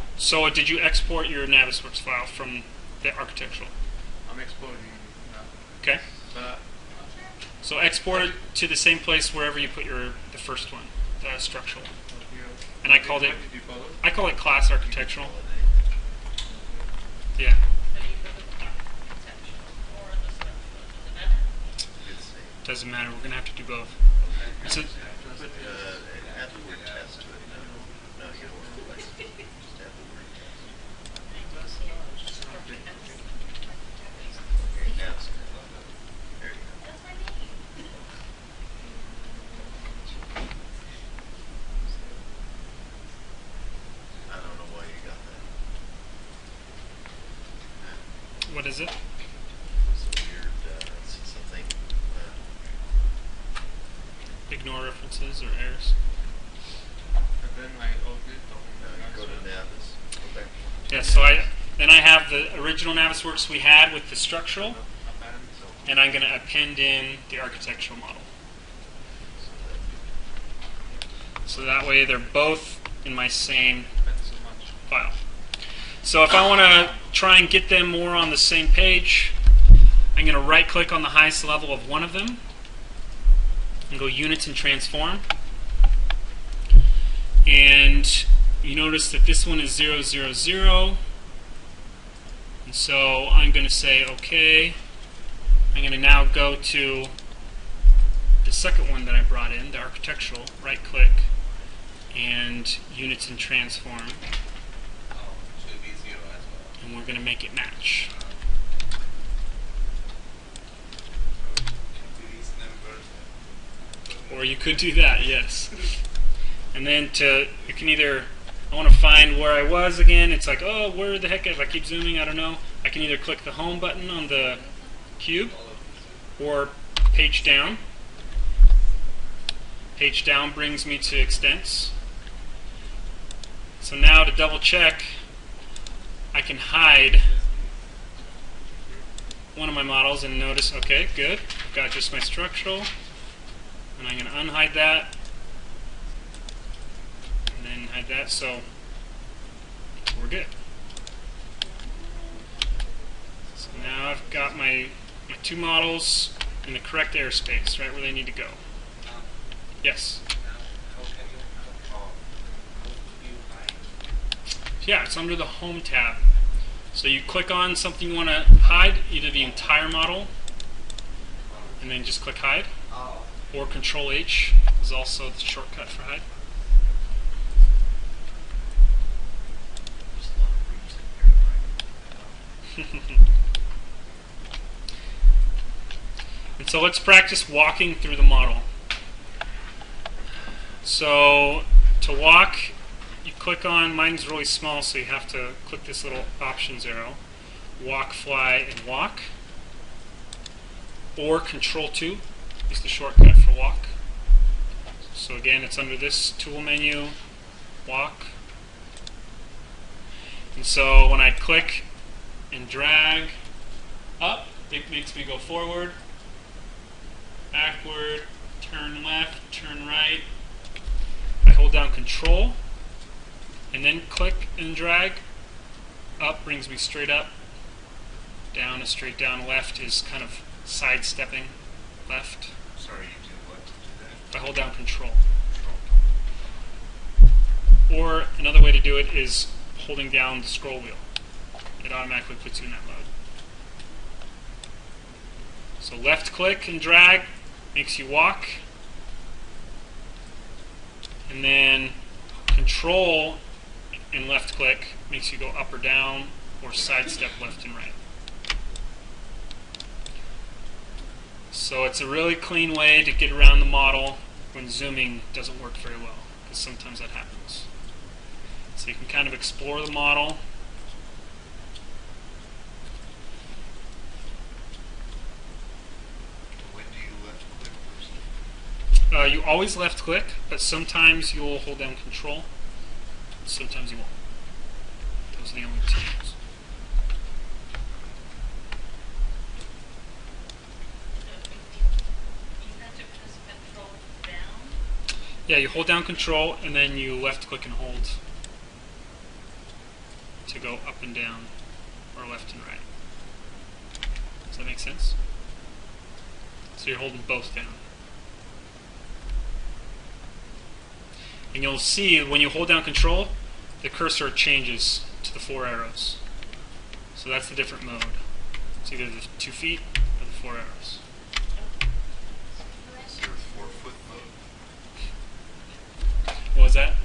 did you export your Navisworks file from the architectural? I'm exporting now. Okay. But So export it to the same place wherever you put the first one, the structural. And I called it, What did you call it? I call it class architectural. Yeah. So you go with the architectural or the structural, does it matter? It's saved. Doesn't matter. We're gonna have to do both. It's a, But add the word test to it. No, you don't want to replace it. Just add the word test. Okay, now it's there you go. That's my name. I don't know why you got that. what is it? It's a weird, it's something, Ignore references or errors. And then I open it on go to Navis, go back. Yeah. Then I have the original Navisworks we had with the structural, append, so and I'm gonna append in the architectural model. So that way they're both in my same append so much. file. So if I want to try and get them more on the same page, I'm going to right click on the highest level of one of them and go Units and Transform. And you notice that this one is 0, 0, 0. And so I'm going to say OK. I'm going to now go to the second one that I brought in, the architectural, right click, and Units and Transform. Oh, should be 0 as well. And we're going to make it match. Can be these numbers. Or you could do that, yes. And then you can either, I want to find where I was again. It's like, oh, where the heck, if I keep zooming, I don't know. I can either click the home button on the cube or page down. Page down brings me to extents. So now to double check, I can hide one of my models and notice, okay, good. I've got just my structural. And I'm going to unhide that. And then hide that, so we're good. So now I've got my two models in the correct airspace, right where they need to go. Yes? How can you, how do you hide? Yeah, it's under the Home tab. So you click on something you want to hide, either the entire model, and then just click Hide, Oh, or Control H is also the shortcut for hide. There's a lot of roots in here, right? And so let's practice walking through the model. So to walk, you click on, mine's really small, so you have to click this little options arrow. Walk, fly, and walk. Or Control 2 is the shortcut for walk. So again, it's under this tool menu, walk. And so when I click and drag up, it makes me go forward, backward, turn left, turn right. I hold down Control and then click and drag. Up brings me straight up. Down is straight down. Left is kind of sidestepping left. Sorry, you do what to do that? If I hold down Control. Control. Or another way to do it is holding down the scroll wheel. It automatically puts you in that mode. So left click and drag makes you walk. And then Control and left click makes you go up or down or sidestep left and right. So it's a really clean way to get around the model when zooming doesn't work very well, because sometimes that happens. So you can kind of explore the model. When do you left click first? You always left click, but sometimes you'll hold down Control. Sometimes you won't. Those are the only two. Yeah, you hold down Control and then you left click and hold to go up and down or left and right. Does that make sense? So you're holding both down. And you'll see when you hold down Control, the cursor changes to the 4 arrows. So that's the different mode. It's either the 2 feet or the 4 arrows. Is there a 4-foot mode? What was that?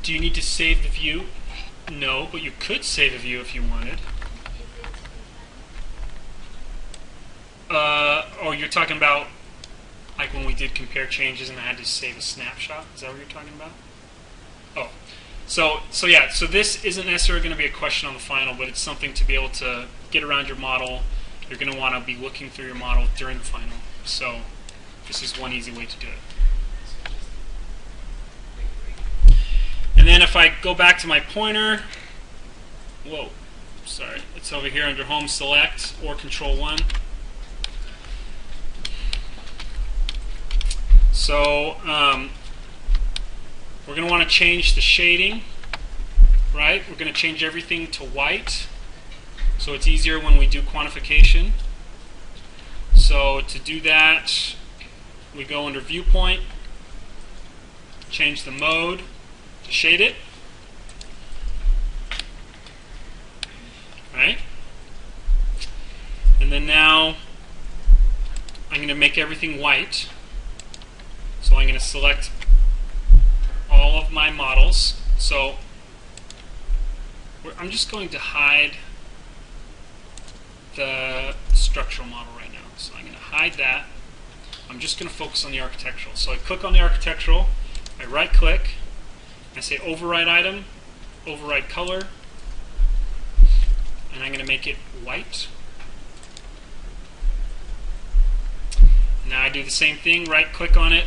Do you need to save the view? No, but you could save a view if you wanted. Oh, you're talking about like when we did compare changes and I had to save a snapshot? Is that what you're talking about? Oh, so yeah, so this isn't necessarily going to be a question on the final, but it's something to be able to get around your model. You're going to want to be looking through your model during the final. So this is one easy way to do it. And then if I go back to my pointer, whoa, sorry, it's over here under Home Select or Control 1. So we're going to want to change the shading, right? We're going to change everything to white so it's easier when we do quantification. So to do that, we go under Viewpoint, change the mode to shade it, right? And then now I'm going to make everything white. So I'm going to select all of my models. So I'm just going to hide the structural model right now. So I'm going to hide that. I'm just going to focus on the architectural. So I click on the architectural, I right click, I say override item, override color, and I'm going to make it white. Now I do the same thing, right click on it,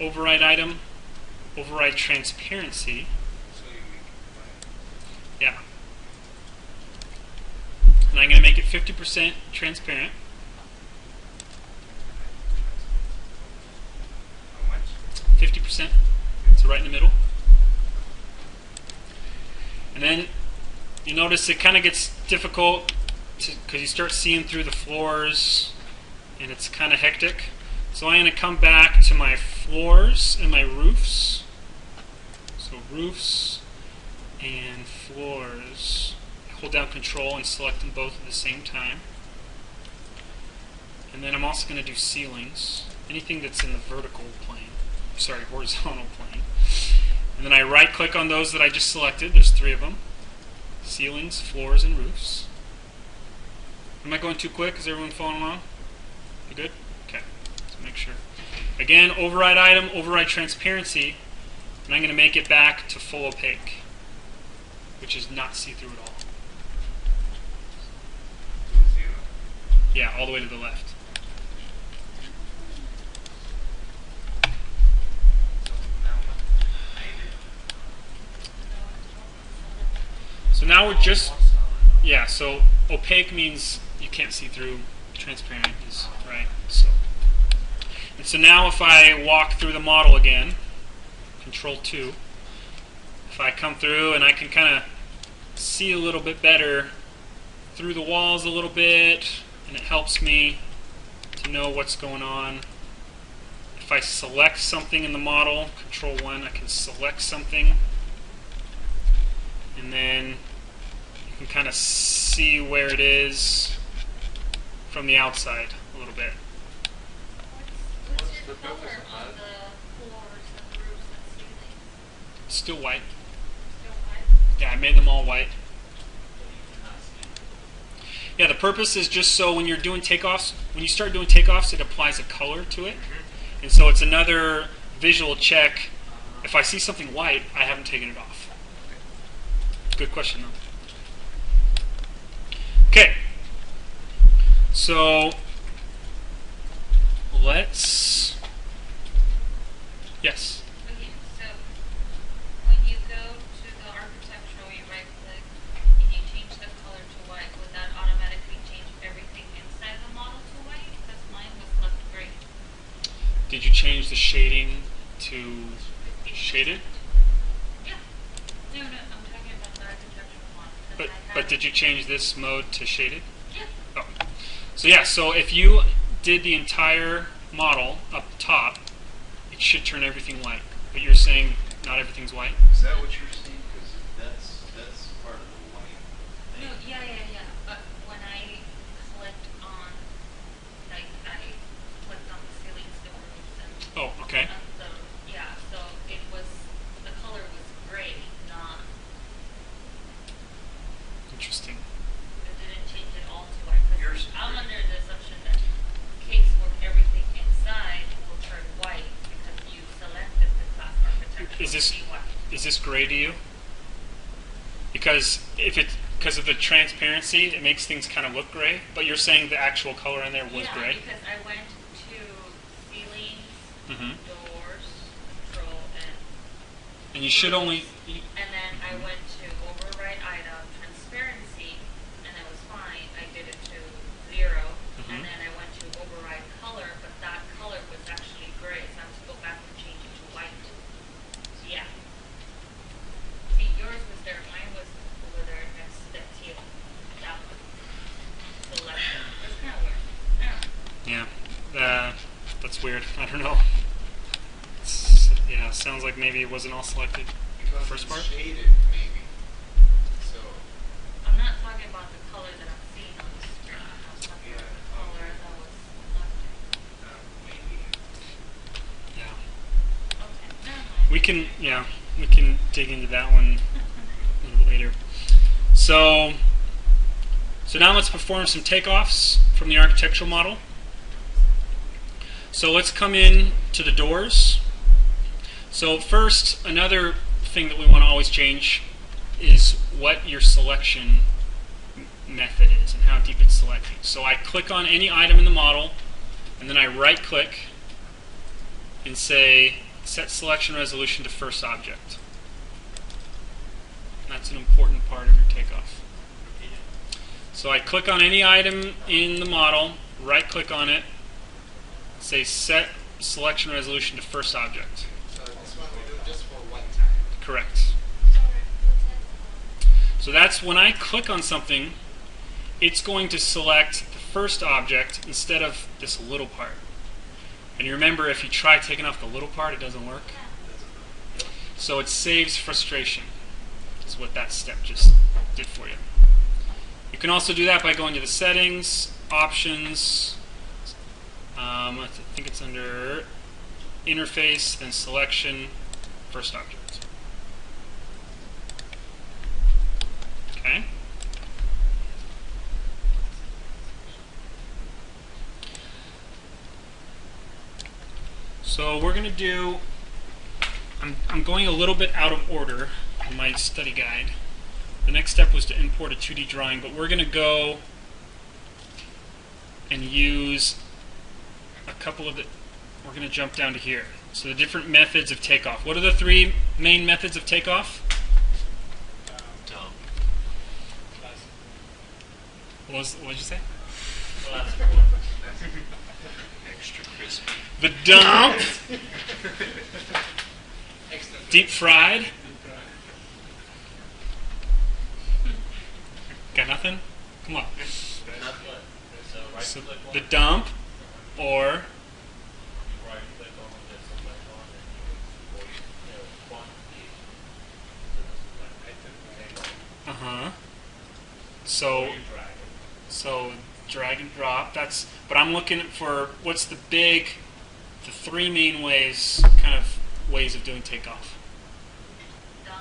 override item, override transparency. So you make it white. Yeah. And I'm going to make it 50% transparent. How much? 50%. So right in the middle. And then you notice it kind of gets difficult because you start seeing through the floors and it's kind of hectic. So I'm going to come back to my floors and my roofs. So roofs and floors. Hold down Control and select them both at the same time. And then I'm also going to do ceilings. Anything that's in the vertical plane. Sorry, horizontal plane. And then I right click on those that I just selected. There's 3 of them. Ceilings, floors, and roofs. Am I going too quick? Is everyone following along? You good? Okay. So make sure. Again, override item, override transparency, and I'm going to make it back to full opaque, which is not see-through at all. 2, 0. Yeah, all the way to the left. So now we're just, yeah, so opaque means you can't see through. Transparent is, right? So, and so now if I walk through the model again, Control 2, if I come through and I can kind of see a little bit better through the walls a little bit, and it helps me to know what's going on. If I select something in the model, Control 1, I can select something, and then you can kind of see where it is from the outside a little bit. What's the your color purpose of on that? the floors and roofs and ceilings? Still white. Still white? Yeah, I made them all white. So you cannot see. Yeah, the purpose is just so when you're doing takeoffs, when you start doing takeoffs, it applies a color to it. And so it's another visual check. If I see something white, I haven't taken it off. Good question, though. Okay. So let's. Yes. Okay, so when you go to the architectural, you right click and you change the color to white, would that automatically change everything inside the model to white? Because mine was left gray. Did you change the shading to shaded? Yeah. No, I'm talking about the architectural one. 'Cause But I had- but did you change this mode to shaded? Yeah. Oh. So yeah, so if you did the entire model up top, it should turn everything white. But you're saying not everything's white? Is that what you're seeing? Because that's part of the white thing. No, yeah. But when I clicked on, like, I clicked on the ceilings, the roofs, and Oh, okay. so it was, the color was gray, not, Interesting. it didn't change it all to white. 'Cause Yours- I'm under the assumption that casework, everything inside will turn white because you selected the class architecture Is this- to be white. Is this gray to you? Because because of the transparency, it makes things kind of look gray. But you're saying the actual color in there was Yeah, gray. because I went to ceilings, Mm-hmm. doors, control, And you should only. and then I went to override item, transparency, and it was fine. I did it to 0, Mhm. and then I went to override color, but that color was actually gray, so I have to go back and change it to white. So yeah. See, yours was there, mine was over there next to that teal. That one. Selection. It's kind of weird. I don't know. Yeah. That's weird. I don't know. Yeah, sounds like maybe it wasn't all selected. Because First it's part? shaded, maybe. So, I'm not talking about the color that I'm seeing on the screen. I'm talking about the color that was selected. maybe. Yeah. Okay, never mind. We can dig into that one a little bit later. So now let's perform some takeoffs from the architectural model. So let's come in to the doors. So first, another thing that we want to always change is what your selection method is and how deep it's selecting. So I click on any item in the model, and then I right click and say set selection resolution to first object. That's an important part of your takeoff. So I click on any item in the model, right click on it, say set selection resolution to first object. So this one we do just for one time. Correct. So that's when I click on something, it's going to select the first object instead of this little part. And you remember, if you try taking off the little part, it doesn't work. So it saves frustration, is what that step just did for you. You can also do that by going to the settings, options, I think it's under interface, then selection, first object. Okay. So we're going to do, I'm going a little bit out of order in my study guide. The next step was to import a 2D drawing, but we're going to go and use a couple of the, we're going to jump down to here. So the different methods of takeoff. What are the three main methods of takeoff? Dump. What did you say? Well, that's one. Extra crispy. The dump. Deep fried. Got nothing? Come on. So right So click on the it, dump, or right click on the select one, and you quantity. So so you drag it. so drag and drop. That's. But I'm looking for what's the three main ways of doing takeoff. Dumb.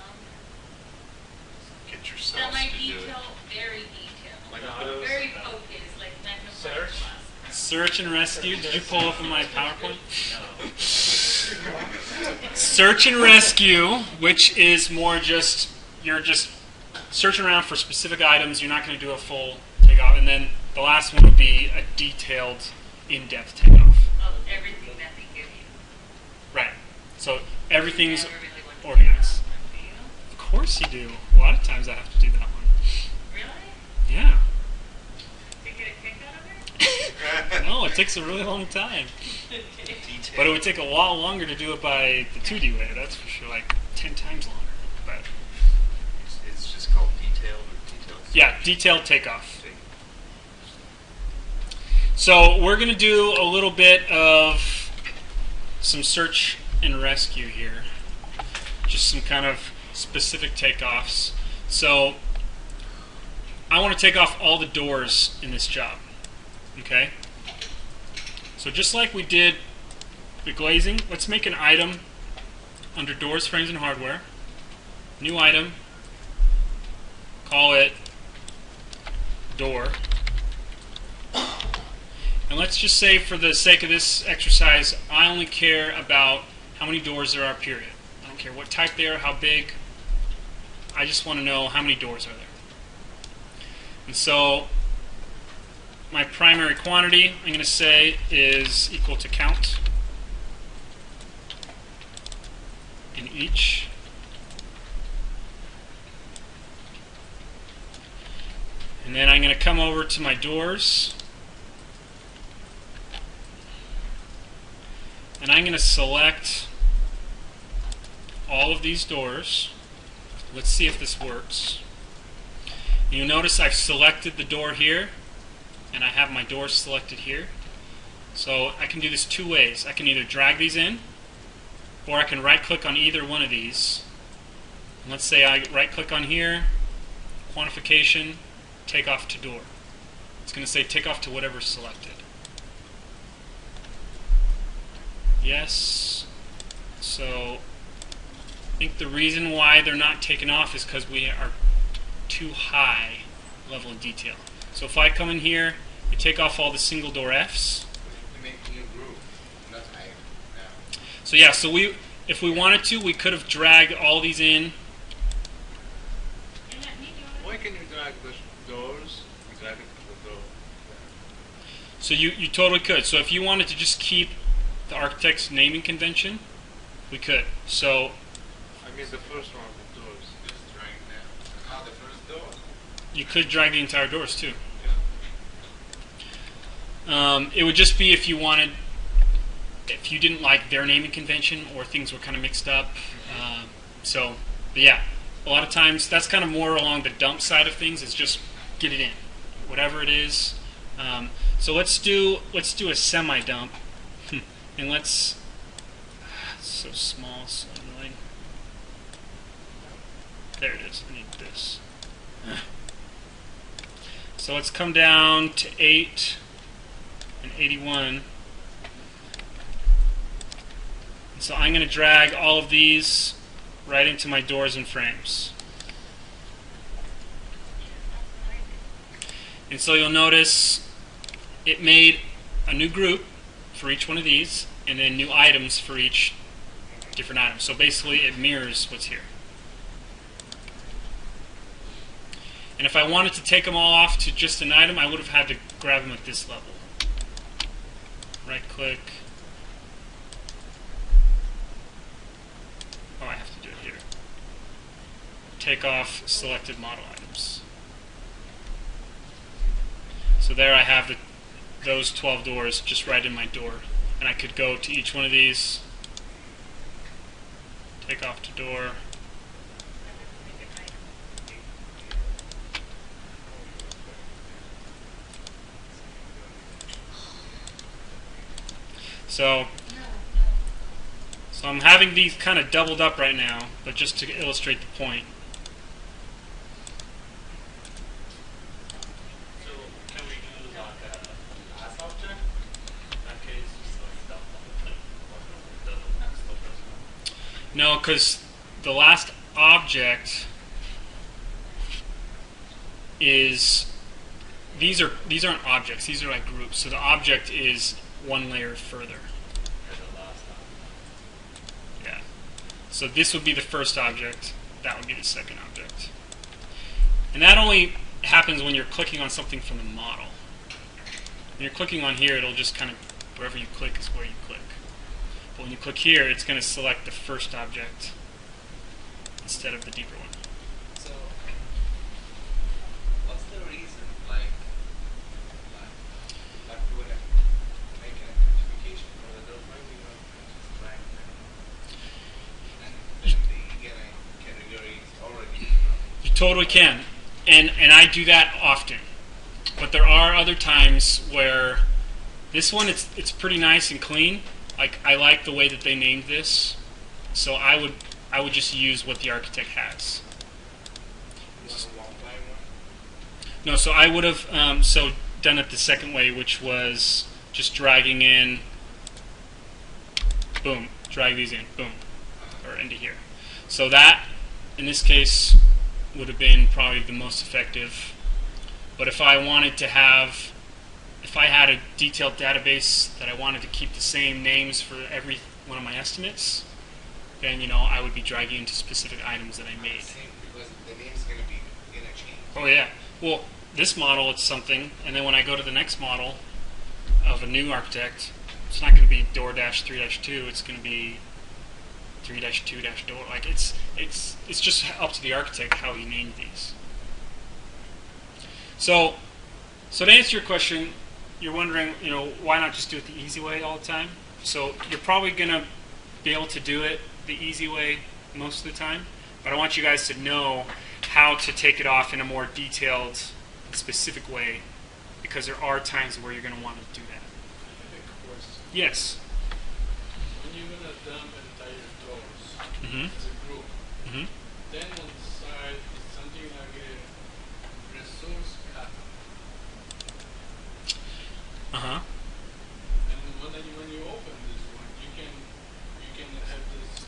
Get yourself to do it. Semi-detail, very detailed. Like No, those. Very focused, like Magnum Search. class. Search and rescue. Did you pull up in my PowerPoint? No. Search and rescue, which is more just you're just searching around for specific items. You're not going to do a full takeoff, and then the last one would be a detailed, in-depth takeoff. Of everything that they give you. Right. So everything's Never really went to organized. that one, do you? Of course you do. A lot of times I have to do that one. Really? Yeah. To get a kick out of it? No, it takes a really long time. Detail. But it would take a lot longer to do it by the 2D way. That's for sure. Like 10 times longer. But It's just called detailed or detailed. yeah, detailed takeoff. So we're going to do a little bit of some search and rescue here. Just some kind of specific takeoffs. So I want to take off all the doors in this job. Okay? So just like we did the glazing, let's make an item under doors, frames, and hardware. New item. Call it door. And let's just say, for the sake of this exercise, I only care about how many doors there are, period. I don't care what type they are, how big. I just want to know how many doors are there. And so my primary quantity, I'm going to say, is equal to count in each. And then I'm going to come over to my doors. And I'm going to select all of these doors. Let's see if this works. You'll notice I've selected the door here, and I have my doors selected here. So I can do this two ways. I can either drag these in, or I can right-click on either one of these. And let's say I right-click on here, quantification, take off to door. It's going to say take off to whatever's selected. Yes. So I think the reason why they're not taken off is because we are too high level of detail. So if I come in here and take off all the single door Fs. We make a new group, not hide now. So yeah, so if we wanted to, we could have dragged all these in. And let me do it. Why can you drag the doors? You drag it to the door. So you totally could. So if you wanted to just keep the architect's naming convention, we could. So I mean the first one, the doors. Just drag down. Ah, the first door. you could drag the entire doors too. Yeah. It would just be if you wanted, if you didn't like their naming convention or things were kind of mixed up. But yeah, a lot of times that's kind of more along the dump side of things. It's just get it in, whatever it is. So let's do a semi dump, and it's so small, so annoying. There it is. I need this. So let's come down to 8 and 81. So I'm going to drag all of these right into my doors and frames. And so you'll notice it made a new group for each one of these, and then new items for each different item. So basically it mirrors what's here. And if I wanted to take them all off to just an item, I would have had to grab them at this level. Right click. Oh, I have to do it here. Take off selected model items. So there I have those 12 doors just right in my door. And I could go to each one of these, take off the door. So I'm having these kind of doubled up right now, but just to illustrate the point. So can we do like a class object? In that case, just like dump on the doesn't. No, because the last object is these aren't objects. These are like groups. So the object is one layer further. Yeah. So this would be the first object. That would be the second object. And that only happens when you're clicking on something from the model. When you're clicking on here, it'll just kind of, wherever you click is where you click. But when you click here, it's going to select the first object instead of the deeper one. So, what's the reason, like to make an identification for the door might be not just right there. And then the category is already You totally can. And I do that often. But there are other times where this one it's pretty nice and clean. Like I like the way that they named this. So I would just use what the architect has. one by one. No, so I would have done it the second way, which was just dragging in, boom, drag these in, boom, or into here. So that, in this case, would have been probably the most effective. But if I wanted to have, if I had a detailed database that I wanted to keep the same names for every one of my estimates, then I would be dragging into specific items that I made. Same, because the name's going to be interchanged. Oh yeah. Well, this model it's something, and then when I go to the next model of a new architect, it's not going to be door-3-2. It's going to be 3-2-door. Like it's just up to the architect how he named these. So to answer your question, you're wondering, why not just do it the easy way all the time? So you're probably going to be able to do it the easy way most of the time, but I want you guys to know how to take it off in a more detailed, specific way, because there are times where you're going to want to do that. Yes. When you're gonna dump entire doors Mm-hmm. as a group, Mm-hmm. then on the side is something like a resource catalog. Uh-huh. And when you open this one, you can have this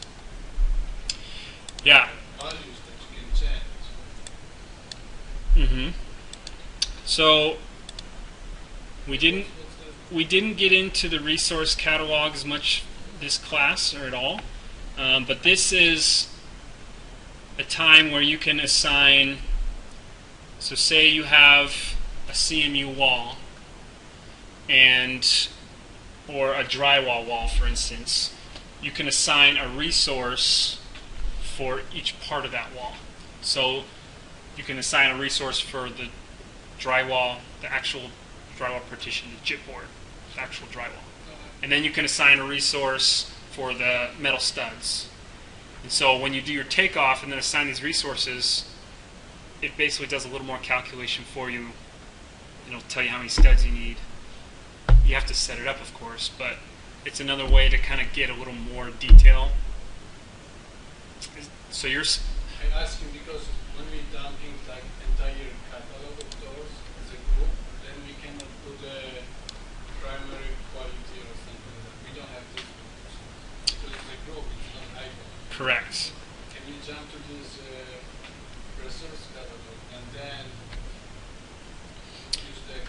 Yeah. values that you can change. Mm-hmm. So we didn't get into the resource catalog as much this class or at all, but this is a time where you can assign. So say you have a CMU wall or a drywall wall, for instance. You can assign a resource for each part of that wall. So you can assign a resource for the drywall, the actual drywall partition, the chipboard, the actual drywall. And then you can assign a resource for the metal studs. And so when you do your takeoff and then assign these resources, it basically does a little more calculation for you. It'll tell you how many studs you need. You have to set it up, of course, but it's another way to kind of get a little more detail. So you're... I ask you because when we dumping like entire catalog of doors as a group, then we cannot put a primary quality or something like that. We don't have this because it's a group, it's not item. Correct. Can you jump to this resource catalog and then use the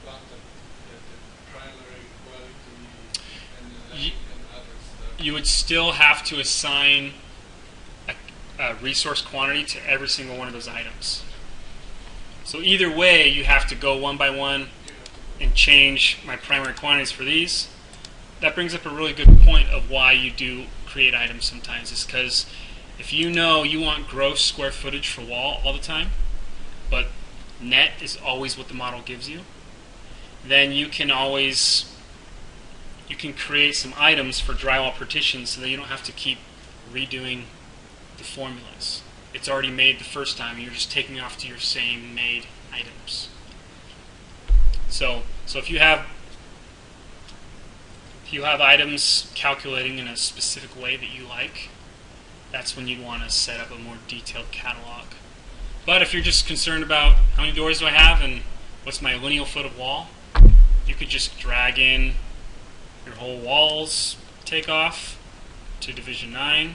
content, the primary quality and the Ye- and other stuff? You would still have to assign a resource quantity to every single one of those items. So either way, you have to go one by one and change my primary quantities for these. That brings up a really good point of why you do create items sometimes, is because if you know you want gross square footage for wall all the time, but net is always what the model gives you, then you can create some items for drywall partitions so that you don't have to keep redoing the formulas. It's already made the first time, and you're just taking off to your same made items. So if you have items calculating in a specific way that you like, that's when you'd want to set up a more detailed catalog. But if you're just concerned about how many doors do I have and what's my lineal foot of wall, you could just drag in your whole walls takeoff to Division 9.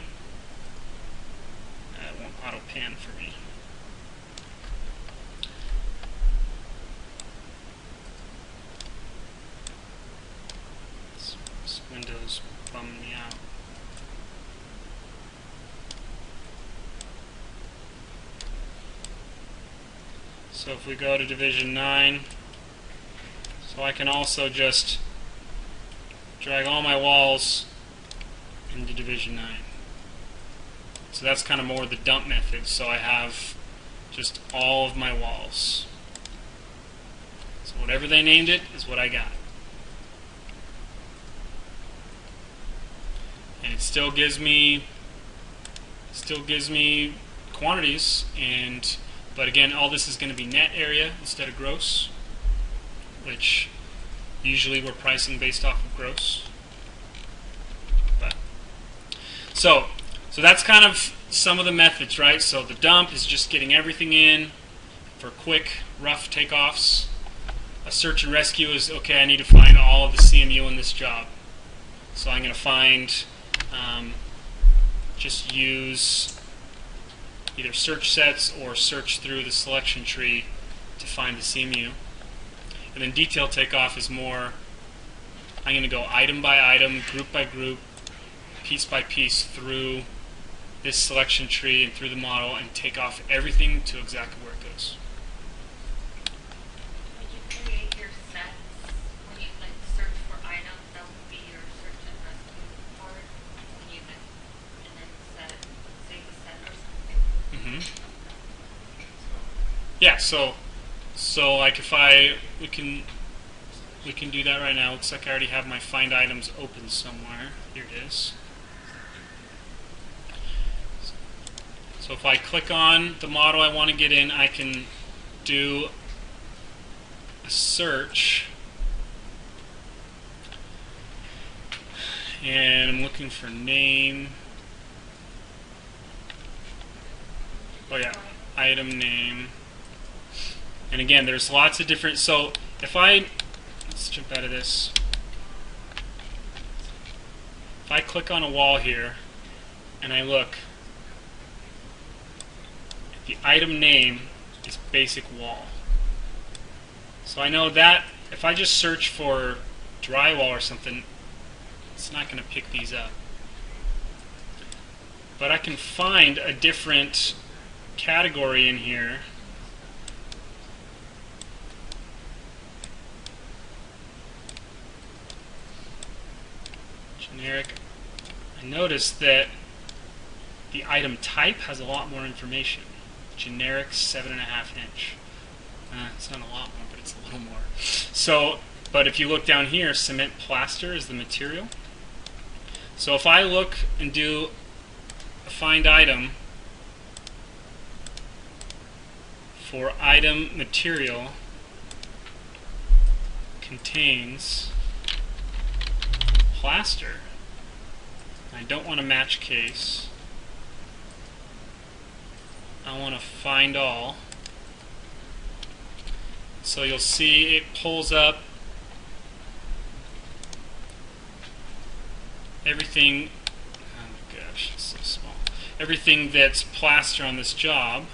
It won't auto pan for me. This window's bumming me out. So if we go to Division 9, so I can also just drag all my walls into Division 9. So that's kind of more the dump method. So I have just all of my walls. So whatever they named it is what I got. And it still gives me quantities, but again, all this is going to be net area instead of gross, which usually we're pricing based off of gross. But so that's kind of some of the methods, right? So the dump is just getting everything in for quick, rough takeoffs. A search and rescue is, okay, I need to find all of the CMU in this job. So I'm going to find, just use either search sets or search through the selection tree to find the CMU. And then detail takeoff is more, I'm going to go item by item, group by group, piece by piece through this selection tree and through the model and take off everything to exactly where it goes. Would you create your sets when you like search for items? That would be your search and rescue part. And you then set it, save the set or something. Yeah, so like if we can do that right now. Looks like I already have my find items open somewhere. Here it is. So if I click on the model I want to get in, I can do a search, and I'm looking for name. Oh yeah, item name. And again, there's lots of different, so if let's jump out of this. If I click on a wall here, and I look, the item name is basic wall. So I know that if I just search for drywall or something, it's not going to pick these up. But I can find a different category in here. Generic. I noticed that the item type has a lot more information. Generic 7.5 inch. It's not a lot more, but it's a little more. So, but if you look down here, cement plaster is the material. So if I look and do a find item for item material contains plaster, I don't want to match case. I want to find all. So you'll see it pulls up everything. Oh my gosh, it's so small. Everything that's plaster on this job.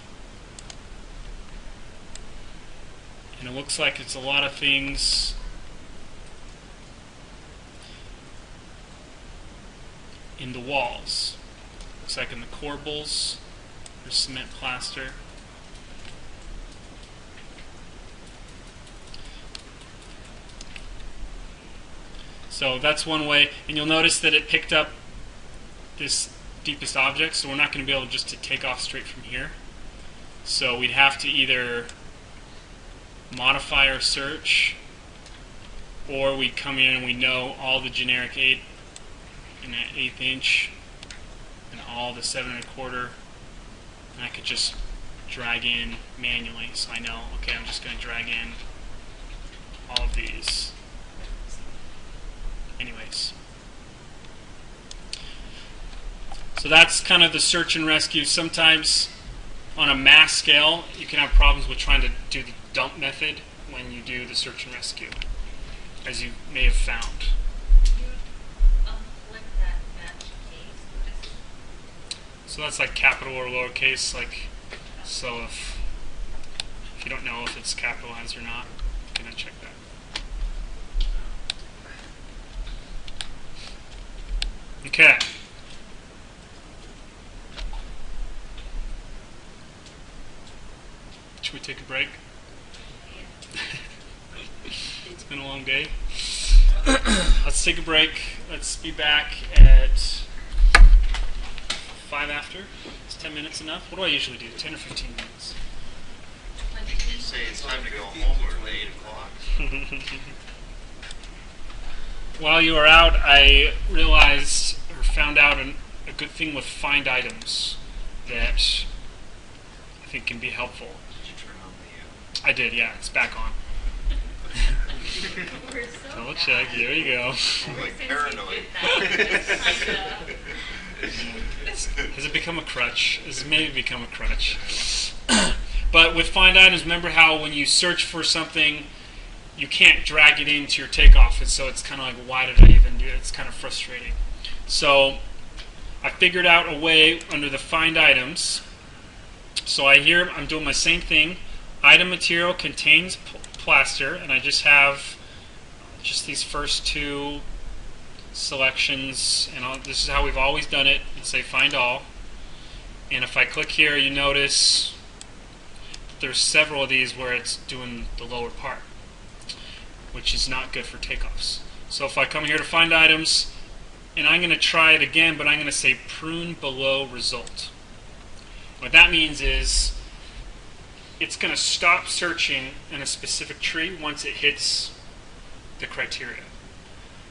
And it looks like it's a lot of things in the walls. Looks like in the corbels. There's cement plaster. So that's one way, and you'll notice that it picked up this deepest object, so we're not going to be able just to take off straight from here. So we'd have to either modifier search, or we come in and we know all the generic 8 and an 1/8 inch and all the 7 1/4, and I could just drag in manually, so I know, okay, I'm just going to drag in all of these. Anyways. So that's kind of the search and rescue. Sometimes on a mass scale, you can have problems with trying to do the dump method when you do the search and rescue, as you may have found. You unclick that match case. What is So that's like capital or lowercase, like, so if you don't know if it's capitalized or not, you can check that. Okay. Should we take a break? It's been a long day. Let's take a break. Let's be back at 5 after. Is 10 minutes enough? What do I usually do? 10 or 15 minutes? You say it's time to go home or 8 o'clock. While you were out, I realized or found out a good thing with find items that I think can be helpful. Did you turn on the I did, yeah. It's back on. We're so Double bad. check. There you go. I'm like Since paranoid. you did that, it's Has it become a crutch? Has it maybe become a crutch? But with find items, remember how when you search for something, you can't drag it into your takeoff, and so it's kind of like, why did I even do it? It's kind of frustrating. So I figured out a way under the find items. So I'm doing my same thing. Item material contains plaster, and I just have just these first two selections, and this is how we've always done it, and say find all. And if I click here, you notice there's several of these where it's doing the lower part, which is not good for takeoffs. So if I come here to find items, and I'm going to try it again, but I'm going to say prune below result. What that means is it's going to stop searching in a specific tree once it hits the criteria.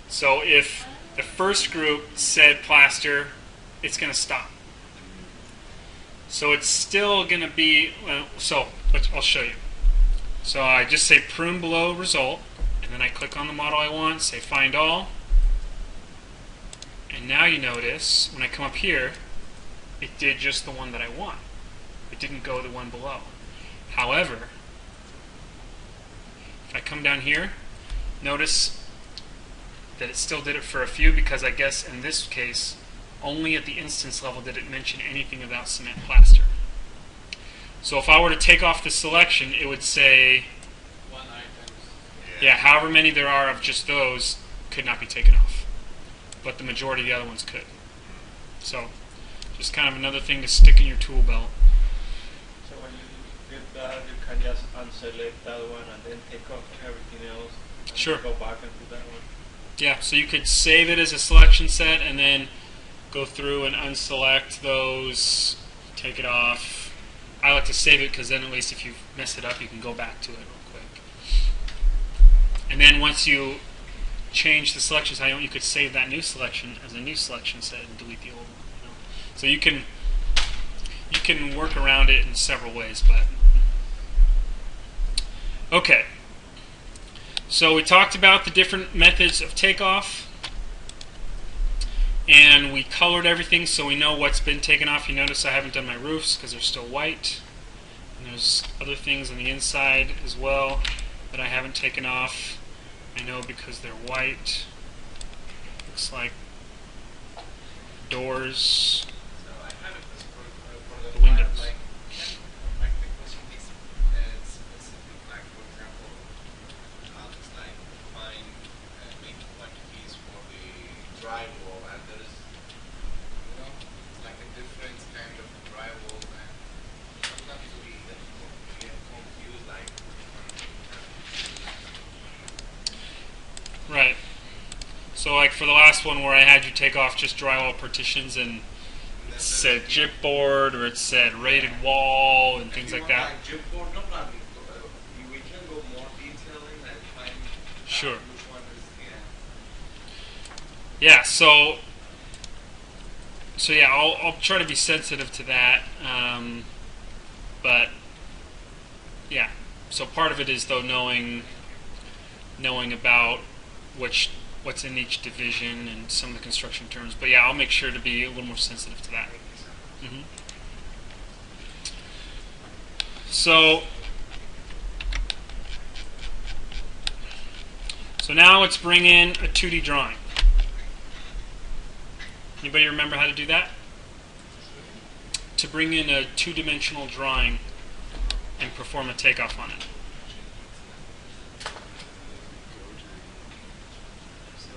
So if the first group said plaster, it's going to stop. So it's still going to be, I'll show you. So I just say prune below result, and then I click on the model I want, say find all, and now you notice when I come up here, it did just the one that I want. It didn't go the one below. However, if I come down here, notice that it still did it for a few, because I guess in this case, only at the instance level did it mention anything about cement plaster. So if I were to take off the selection, it would say, One item. yeah, however many there are of just those could not be taken off. But the majority of the other ones could. So, just kind of another thing to stick in your tool belt. So when you get that, you can just unselect that one and then take off everything else. And Sure. Go back and do that one. Yeah, so you could save it as a selection set and then go through and unselect those, take it off. I like to save it because then at least if you mess it up, you can go back to it real quick. And then once you change the selections, you could save that new selection as a new selection set and delete the old one. You know? So you can work around it in several ways, but okay. So we talked about the different methods of takeoff, and we colored everything so we know what's been taken off. You notice I haven't done my roofs because they're still white, and there's other things on the inside as well that I haven't taken off. I know because they're white. Looks like doors. So I have a question for the The windows. file, like the question is specific, like for example, it's like find make quantities for the drywall, and there's it's like a different kind of drywall, and sometimes we get confused, like Right. So like for the last one where I had you take off just drywall partitions and it said chipboard or it said rated wall and things like that. Chipboard, no problem. We can go Sure. which one is, Yeah, so yeah, I'll try to be sensitive to that, but yeah, so part of it is though knowing about what's in each division and some of the construction terms. But yeah, I'll make sure to be a little more sensitive to that. hmm So now let's bring in a 2D drawing. Anybody remember how to do that? To bring in a two-dimensional drawing and perform a takeoff on it.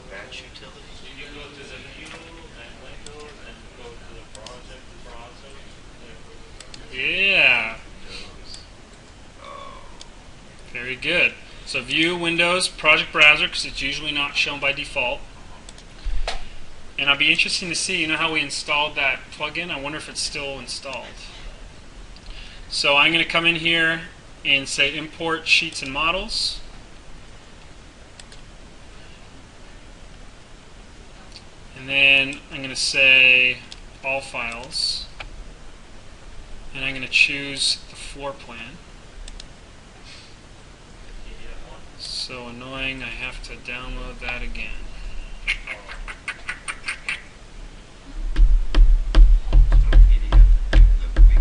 Batch utility. So you go to the view and windows and go to the project browser. Yeah, Oh. very good. So view, Windows, project browser, because it's usually not shown by default. And I'll be interested to see, you know how we installed that plugin? I wonder if it's still installed. So I'm going to come in here and say import sheets and models. And then I'm going to say all files. And I'm going to choose the floor plan. So annoying, I have to download that again. The week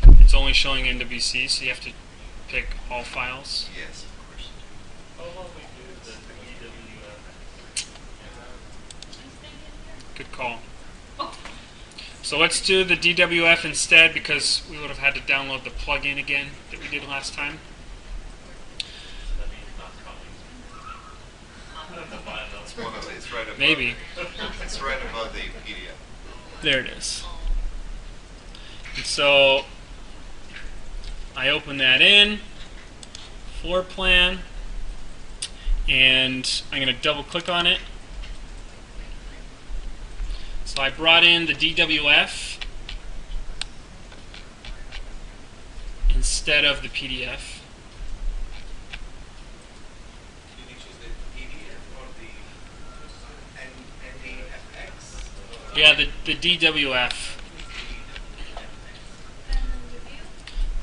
11. It's only showing NWC, so you have to pick all files. Yes, of course. How about we do the DWF? Good call. So let's do the DWF instead, because we would have had to download the plugin again that we did last time. That means not coming. The file. It's one of the, it's right above. Maybe. It's right above the PDF. There it is. And so I open that in, floor plan, and I'm going to double click on it. So I brought in the DWF instead of the PDF. Did you choose the PDF or the NDFX? Yeah, the DWF.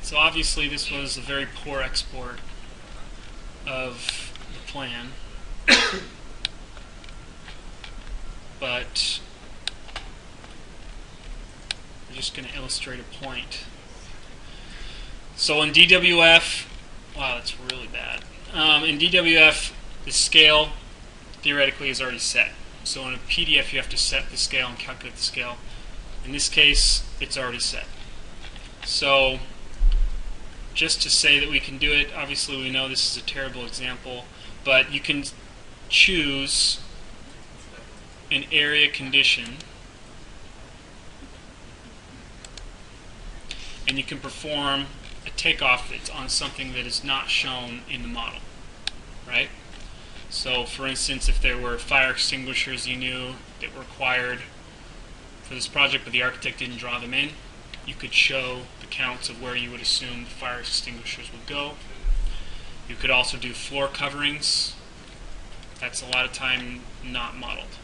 So obviously this was a very poor export of the plan. But we're just going to illustrate a point. So in DWF, wow, that's really bad. In DWF, the scale theoretically is already set. So in a PDF, you have to set the scale and calculate the scale. In this case, it's already set. So just to say that we can do it, obviously we know this is a terrible example, but you can choose an area condition and you can perform a takeoff that's on something that is not shown in the model, right? So for instance, if there were fire extinguishers you knew that were required for this project but the architect didn't draw them in, you could show the counts of where you would assume the fire extinguishers would go. You could also do floor coverings. That's a lot of time not modeled.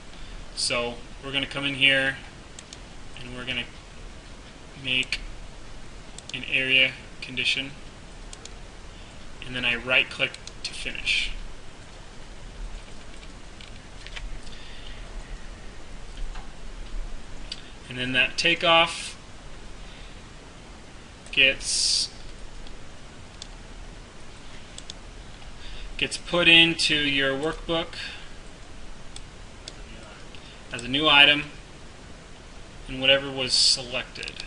So we're going to come in here and we're going to make an area condition, and then I right click to finish. And then that takeoff gets put into your workbook as a new item and whatever was selected.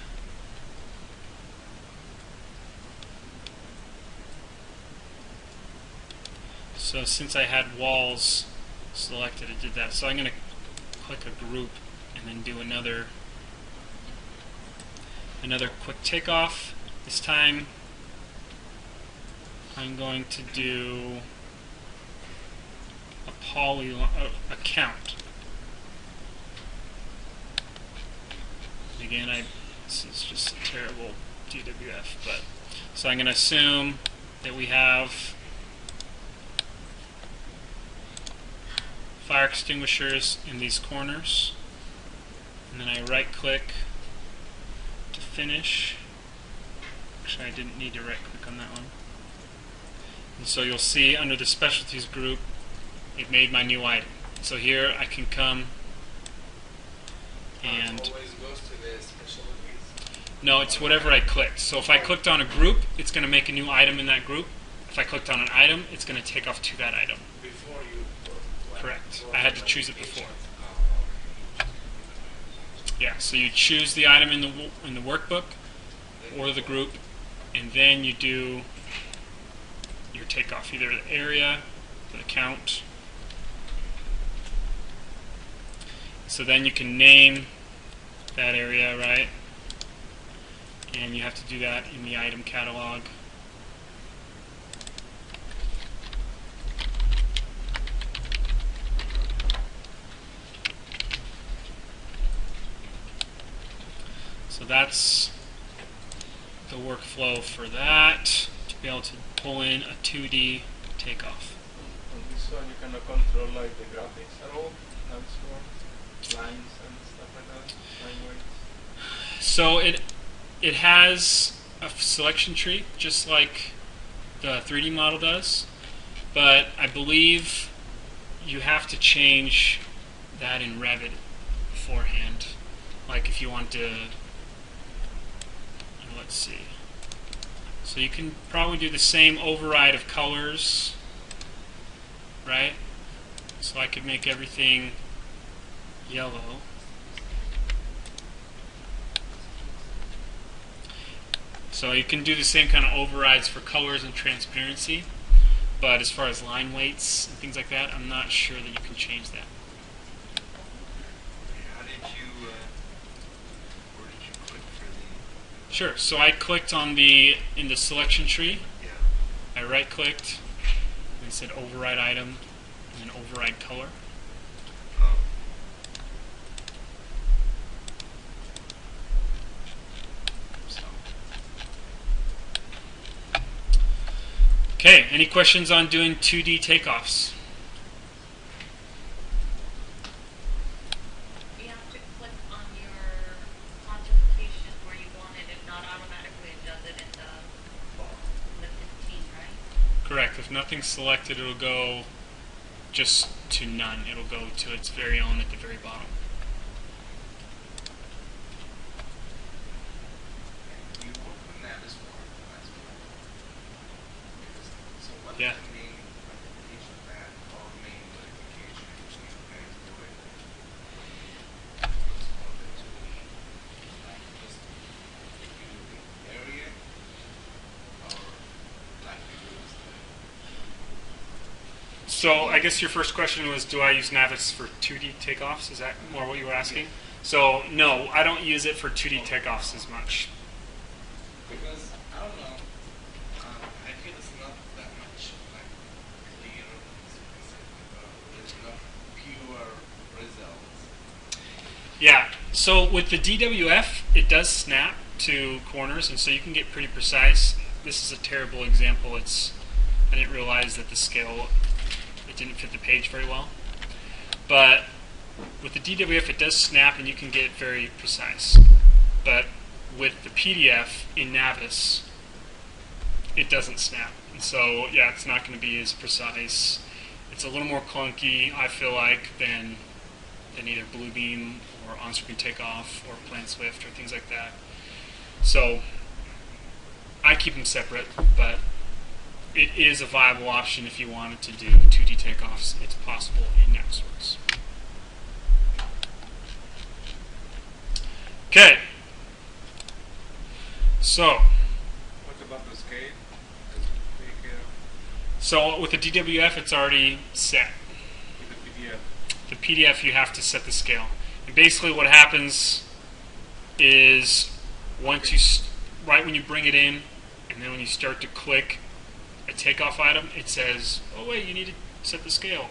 So since I had walls selected, it did that. So I'm going to click a group and then do another quick takeoff. This time I'm going to do a polygon, a count. Again, this is just a terrible DWF, but so I'm going to assume that we have fire extinguishers in these corners, and then I right click to finish. Actually, I didn't need to right click on that one. And so you'll see under the specialties group, it made my new item. So here I can come and Always goes to the specialties. no, it's whatever I clicked. So if I clicked on a group, it's going to make a new item in that group. If I clicked on an item, it's going to take off to that item. Before you Correct. I had to choose it before. Oh, Yeah, so you choose the item in the workbook or the group, and then you do your takeoff, either the area, the count. So then you can name that area, right? And you have to do that in the item catalog. So that's the workflow for that, to be able to pull in a 2D takeoff. On this one, you cannot control like the graphics at all. That's for lines and stuff like that. Line weights. So it has a selection tree, just like the 3D model does, but I believe you have to change that in Revit beforehand. Like if you want to, let's see. So you can probably do the same override of colors, right? So I could make everything yellow. So you can do the same kind of overrides for colors and transparency, but as far as line weights and things like that, I'm not sure that you can change that. How did you, where did you click for the, Sure, so I clicked on in the selection tree, yeah, I right clicked, and it said override item, and then override color. oh, So. Okay, any questions on doing 2D takeoffs? You have to click on your quantification where you want it, if not automatically it does it in the 15, right? Correct, if nothing's selected, it'll go just to none. It'll go to its very own at the very bottom. you work on that as well. That's cool. So what Yeah. is the main verification that, or main verification you guys do it? First of all, the two, like just if you do the area, or like you use the So I guess your first question was, do I use Navis for 2D takeoffs? Is that more what you were asking? So no, I don't use it for 2D takeoffs as much. because I don't know, I feel it's not that much like clear, there's enough pure results. Yeah, so with the DWF, it does snap to corners, and so you can get pretty precise. This is a terrible example. I didn't realize that the scale, it didn't fit the page very well. But with the DWF, it does snap, and you can get very precise. But with the PDF in Navis, it doesn't snap. And so, yeah, it's not going to be as precise. It's a little more clunky, I feel like, than either Bluebeam or on-screen takeoff or Plan Swift or things like that. So I keep them separate, but it is a viable option if you wanted to do 2D takeoffs. It's possible in Navisworks. Okay. So, What about the scale? Is it big, so with the DWF, it's already set. with the PDF? The PDF, you have to set the scale. And basically what happens is once you, right when you bring it in, and then when you start to click a takeoff item, it says, oh wait, you need to set the scale.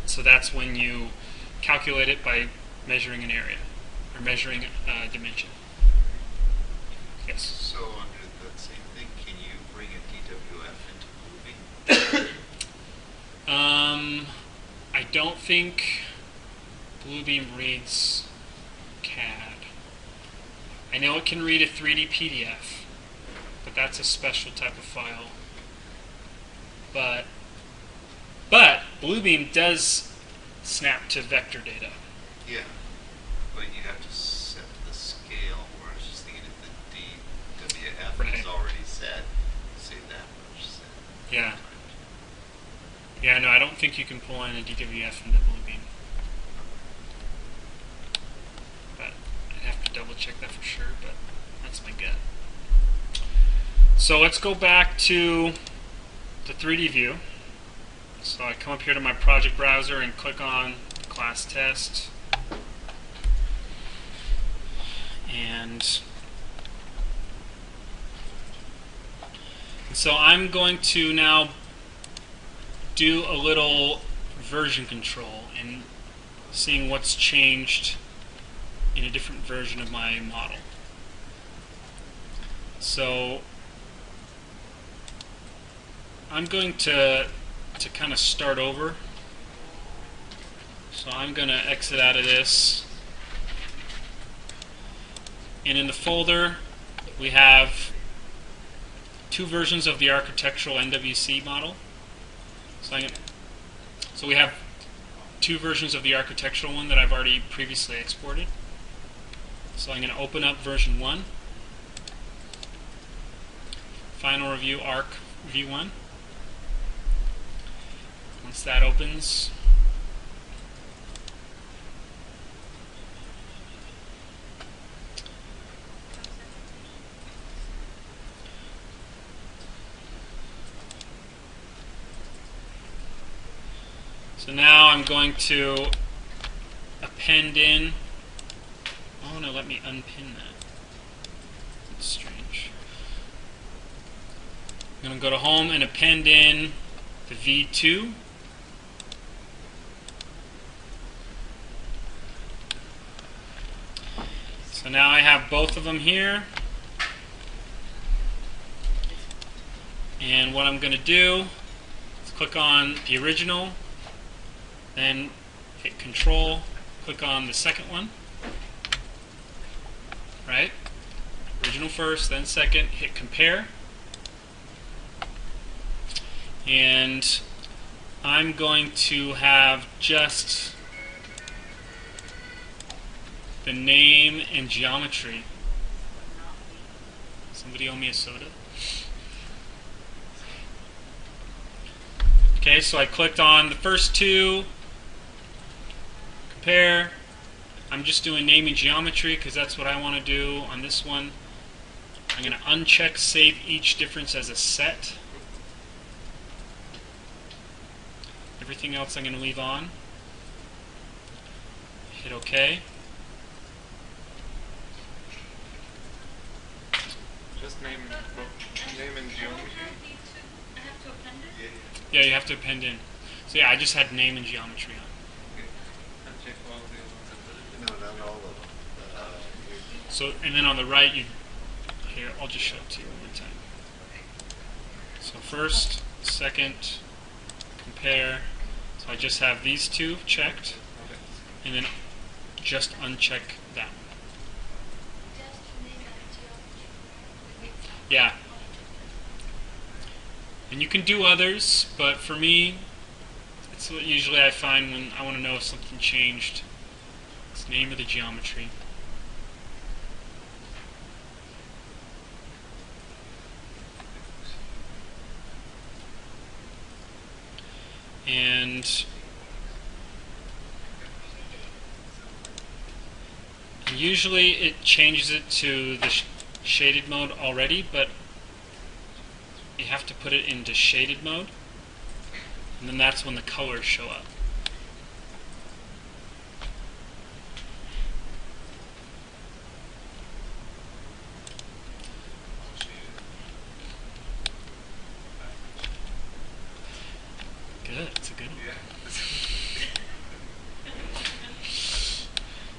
So that's when you calculate it by measuring an area, or measuring a dimension. Yes? so under that same thing, can you bring a DWF into Bluebeam? I don't think Bluebeam reads CAD. I know it can read a 3D PDF, but that's a special type of file. But Bluebeam does snap to vector data. Yeah, but you have to set the scale, where I was just thinking if the DWF Right. is already set, say that much set. Yeah. Yeah, no, I don't think you can pull in a DWF into Bluebeam. But I'd have to double check that for sure, but that's my gut. So let's go back to the 3D view. So I come up here to my project browser and click on class test. And so I'm going to now do a little version control and seeing what's changed in a different version of my model. So I'm going to kind of start over. So I'm going to exit out of this. And in the folder, we have two versions of the architectural NWC model. So we have two versions of the architectural one that I've already previously exported. So I'm going to open up version 1. Final review arc v1. Once that opens, so now I'm going to append in. Oh no, let me unpin that. That's strange. I'm going to go to home and append in the V2. So now I have both of them here. And what I'm going to do is click on the original, then hit Control, click on the second one. Right? Original first, then second, hit Compare. And I'm going to have just the name and geometry. Somebody owe me a soda? Okay, so I clicked on the first two, compare. I'm just doing name and geometry because that's what I want to do on this one. I'm going to uncheck save each difference as a set. Everything else I'm going to leave on. Hit OK. Just name and geometry. I have to append it? Yeah, you have to append in. So yeah, I just had name and geometry on. And check all the ones. No, not all of them. So, and then on the right, here, I'll just show it to you one more time. So first, second, compare. So I just have these two checked, and then just uncheck that one. Yeah. And you can do others, but for me, it's what usually I find when I want to know if something changed. It's the name of the geometry. And usually it changes it to the shaded mode already, but you have to put it into shaded mode, and then that's when the colors show up. Good, it's a good one.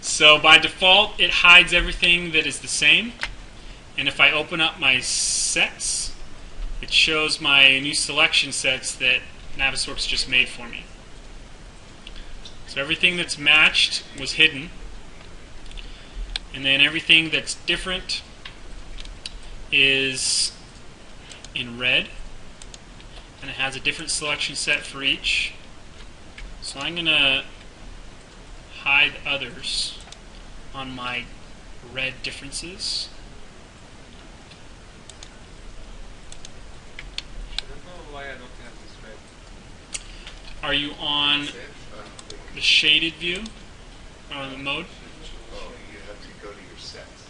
So by default, it hides everything that is the same. And if I open up my sets, it shows my new selection sets that Navisworks just made for me. So everything that's matched was hidden. And then everything that's different is in red. And it has a different selection set for each. So I'm going to hide others on my red differences. I don't know why I don't have this red. Are you on the shaded view? Or the mode? Oh, you have to go to your sets.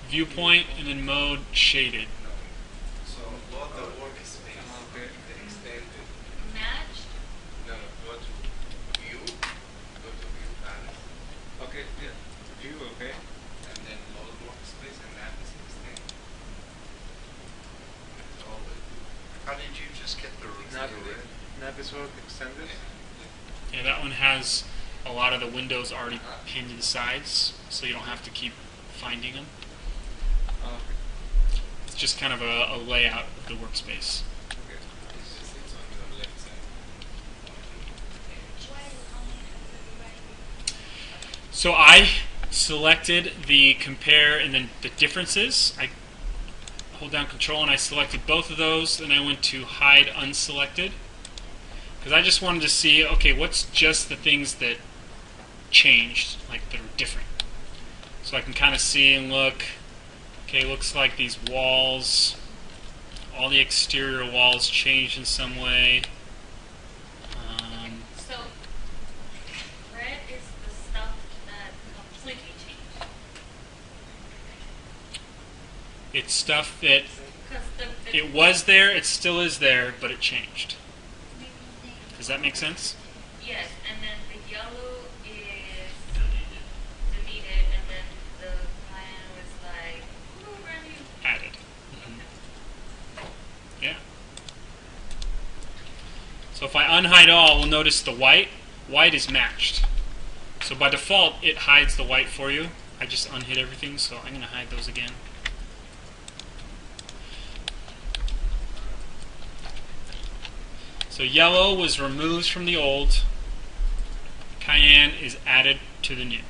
Viewpoint and then mode shaded. So go to workspace. Okay. Then extend it. Matched? No, go to view. Go to view panel. Okay, yeah. View, okay. And then load workspace and map is extend. That's all it do. How did you just get the Nav, red? nav is work extended. Yeah, that one has a lot of the windows already pinned to the sides, so you don't have to keep finding them. Okay. It's just kind of a layout of the workspace. Okay. It's on your left side. So I selected the compare and then the differences. I hold down Control and I selected both of those, and I went to hide unselected because I just wanted to see, okay, what's just the things that changed, like that are different. So I can kind of see and look. Okay, looks like these walls, all the exterior walls changed in some way. So, red is the stuff that completely changed. It's stuff that Because the it was there, it still is there, but it changed. Does that make sense? yes, and then the yellow is Deleted. deleted, and then the cyan was like, ooh, brand new. Added. Yeah. So if I unhide all, we'll notice the white. White is matched. So by default, it hides the white for you. I just unhid everything, so I'm going to hide those again. So yellow was removed from the old. Cayenne is added to the new.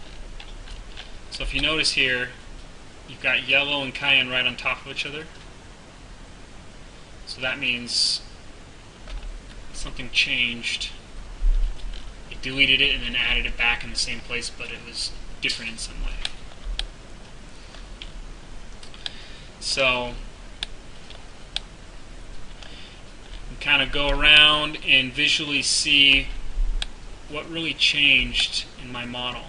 So if you notice here, you've got yellow and cayenne right on top of each other. So that means something changed. It deleted it and then added it back in the same place, but it was different in some way. So you kind of go around and visually see what really changed in my model.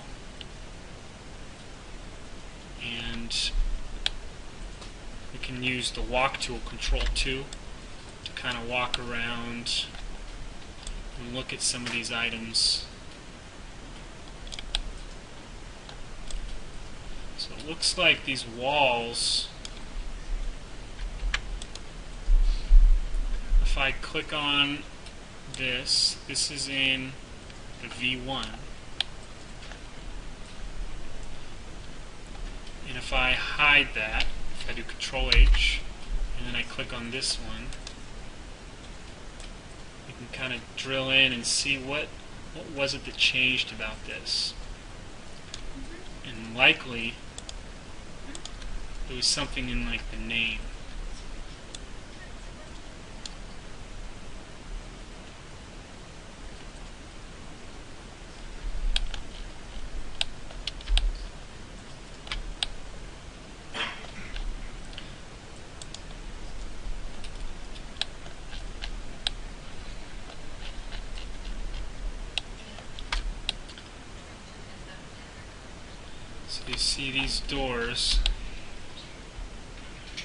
And we can use the walk tool, Control 2, to kind of walk around and look at some of these items. So it looks like these walls, if I click on this, this is in the V1. And if I hide that, if I do Control H, and then I click on this one, you can kind of drill in and see what was it that changed about this. And likely, there was something in like the name. So you see these doors.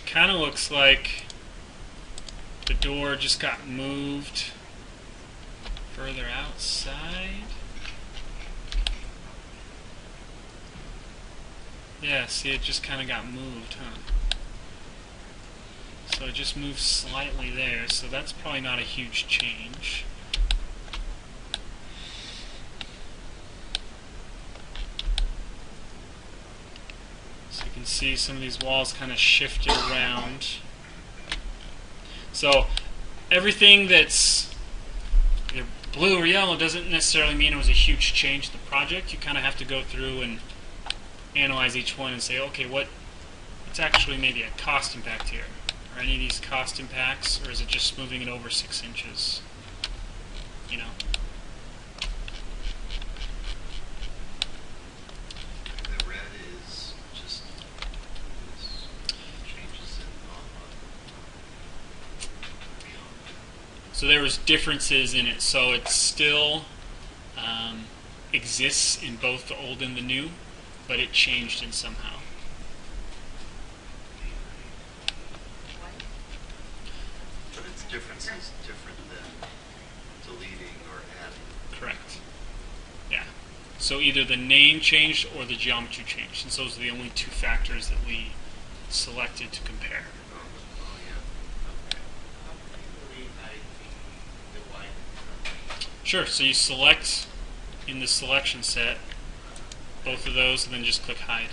Kind of looks like the door just got moved further outside. Yeah, see, it just kind of got moved, huh? So it just moved slightly there, so that's probably not a huge change. So you can see some of these walls kind of shifted around. So everything that's either blue or yellow doesn't necessarily mean it was a huge change to the project. You kind of have to go through and analyze each one and say, okay, what's actually maybe a cost impact here? Are any of these cost impacts, or is it just smoothing it over 6 inches? You know? The red is just changes in beyond. So there was differences in it. So it still exists in both the old and the new, but it changed in somehow. But its difference is different than deleting or adding. Correct. Yeah. So either the name changed or the geometry changed. And those are the only 2 factors that we selected to compare. Oh yeah. Okay. How can you rewrite the white? Sure. So you select in the selection set both of those and then just click hide.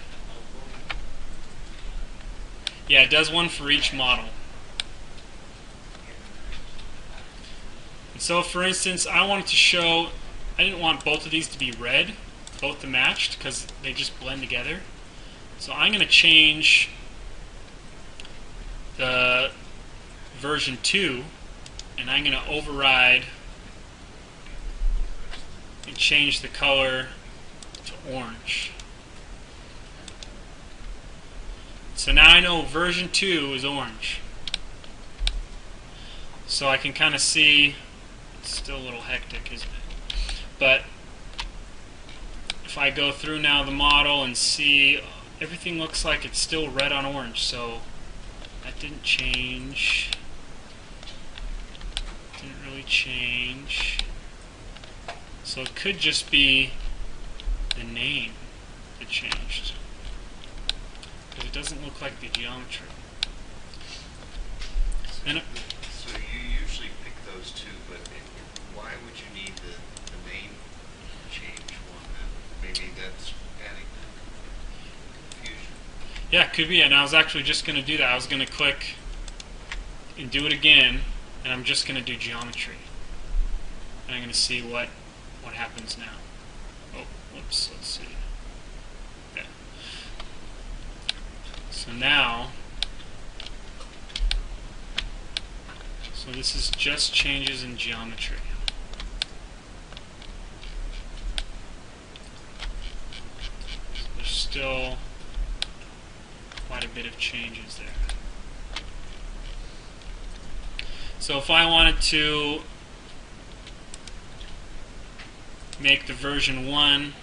Yeah, it does one for each model. And so for instance, I wanted to show, I didn't want both of these to be red, both to matched, because they just blend together. So I'm going to change the version 2, and I'm going to override and change the color to orange. So now I know version 2 is orange. So I can kind of see, it's still a little hectic, isn't it? But if I go through now the model and see, everything looks like it's still red on orange, so that didn't change. Didn't really change. So it could just be the name that changed, because it doesn't look like the geometry. And So you usually pick those 2, but why would you need the name change one then? Maybe that's adding confusion. yeah, it could be. And I was actually just going to do that. I was going to click and do it again, and I'm just going to do geometry. And I'm going to see what happens now. Oh, whoops, let's see. Yeah. So now, so this is just changes in geometry. So there's still quite a bit of changes there. So if I wanted to make the version 1,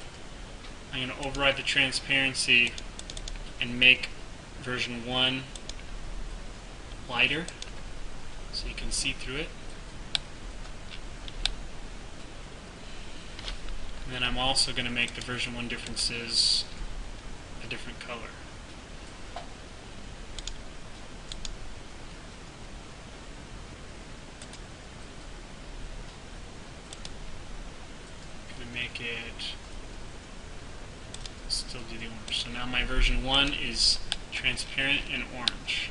I'm going to override the transparency and make version 1 lighter so you can see through it. And then I'm also going to make the version 1 differences a different color. Make it still do the orange. So now my version 1 is transparent and orange.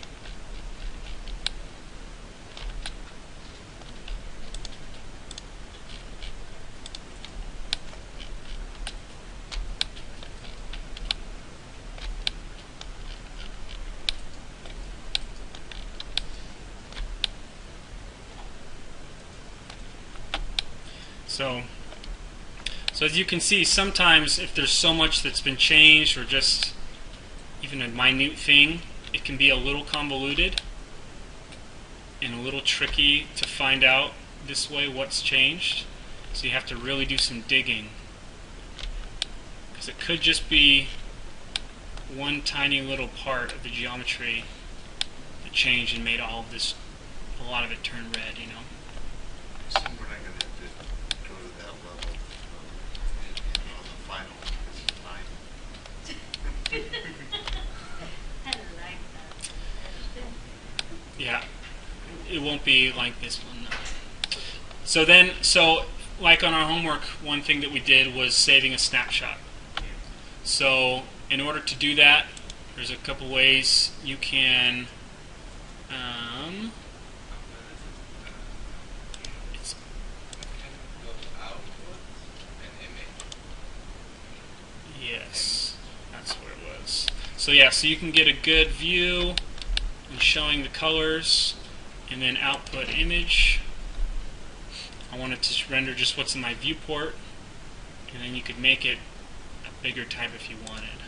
So as you can see, sometimes if there's so much that's been changed, or just even a minute thing, it can be a little convoluted and a little tricky to find out this way what's changed. So you have to really do some digging, because it could just be one tiny little part of the geometry that changed and made all of this, a lot of it turn red, you know. So we're not going to have to go to that level on the final. It's fine. I like that. Yeah, it won't be like this one though. So like on our homework, one thing that we did was saving a snapshot. So in order to do that, there's a couple ways you can. It's, So yeah, so you can get a good view and showing the colors, and then output image. I want it to render just what's in my viewport, and then you could make it a bigger type if you wanted,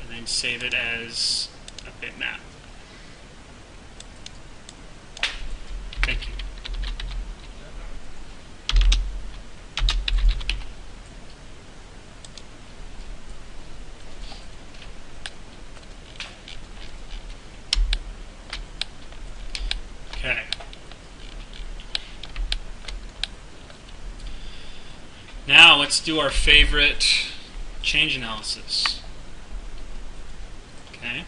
and then save it as a bitmap. Thank you. Okay. Now let's do our favorite change analysis. Okay.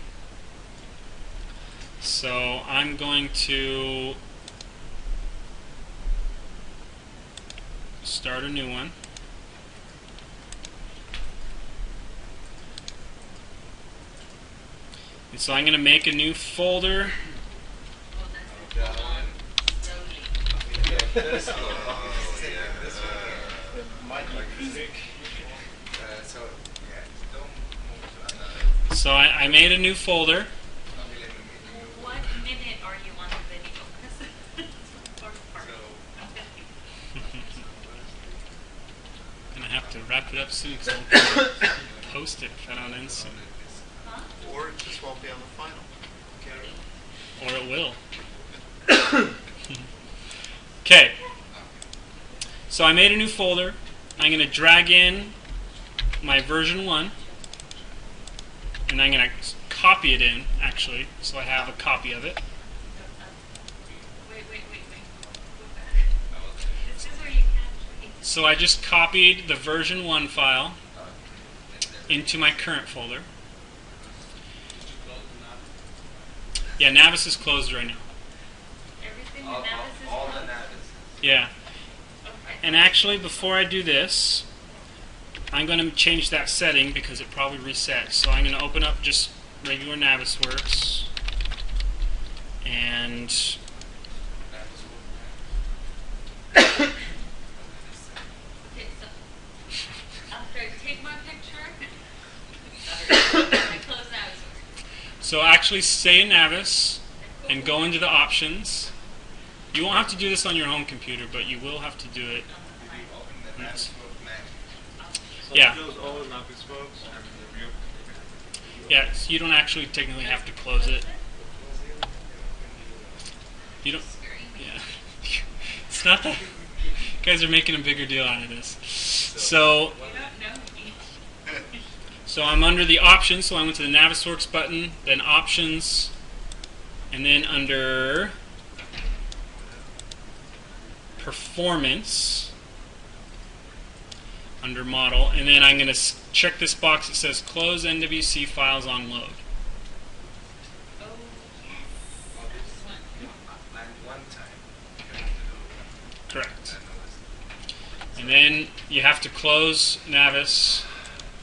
So I'm going to start a new one. And so I'm going to make a new folder. Oh, that's the one. Slowly. This one. This one here. Magic. So, yeah, don't move to another. So I made a new folder. Okay, let me make a new What minute are you on the video? That's the first part. I'm going to have to wrap it up soon because I'll post it if I don't end soon. Huh? Or it just won't be on the final. Or it will. Okay. So I made a new folder. I'm going to drag in my version 1. And I'm going to copy it in, actually, so I have a copy of it. Wait. Go back. This is where you catch me. So I just copied the version 1 file into my current folder. Yeah, Navis is closed right now. Everything in Navis is all the closed? Navis. Yeah. Okay. And actually, before I do this, I'm going to change that setting because it probably resets. So I'm going to open up just regular Navisworks. And Okay, so after I take my picture, I close Navis. so actually stay in Navis and go into the options. You won't have to do this on your home computer, but you will have to do it. Open the Navis work now. So Yeah. close all Navisworks and review. Yeah, so you don't actually technically have to close it. You don't. Yeah. It's not that. You guys are making a bigger deal out of this. So, You don't know me. so I'm under the options. So I went to the Navisworks button, then options, and then under performance, under model, and then I'm going to check this box that says close NWC files on load. Oh, yes. And one time, you have to do Correct. that. And then you have to close Navis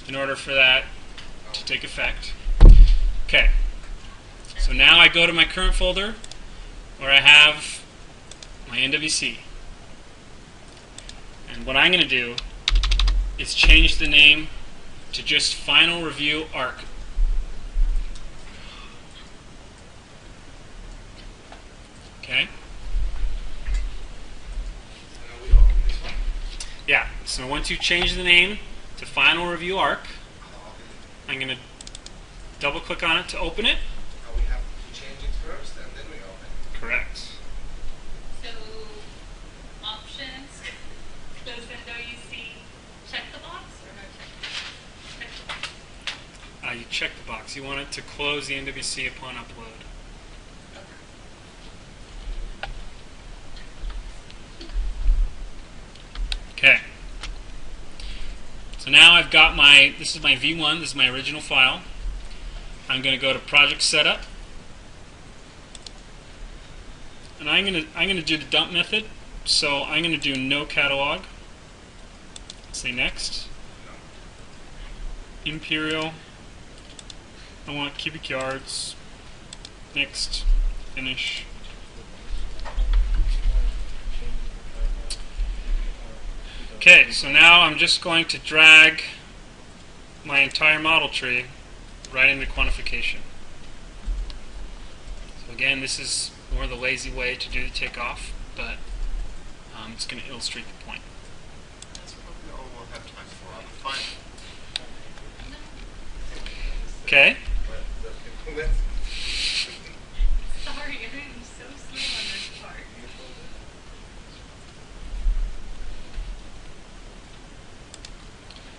in order for that to take effect. Okay. So now I go to my current folder where I have my NWC. And what I'm going to do is change the name to just Final Review Arc. Okay? So now we open this one. Yeah, so once you change the name to Final Review Arc, I'm going to double click on it to open it. Now we have to change it first and then we open it. Correct. So, options, close NWC, check the box or no check the box? You check the box. You want it to close the NWC upon upload. Okay. So now I've got this is my V1, this is my original file. I'm going to go to Project Setup. And I'm going to do the dump method. So I'm going to do no catalog. Say next. Imperial. I want cubic yards. Next. Finish. Okay, so now I'm just going to drag my entire model tree right into quantification. So again, this is more the lazy way to do the takeoff, but it's going to illustrate the point. That's probably all we'll have time for on the final. Okay? Sorry, I'm so slow on this part.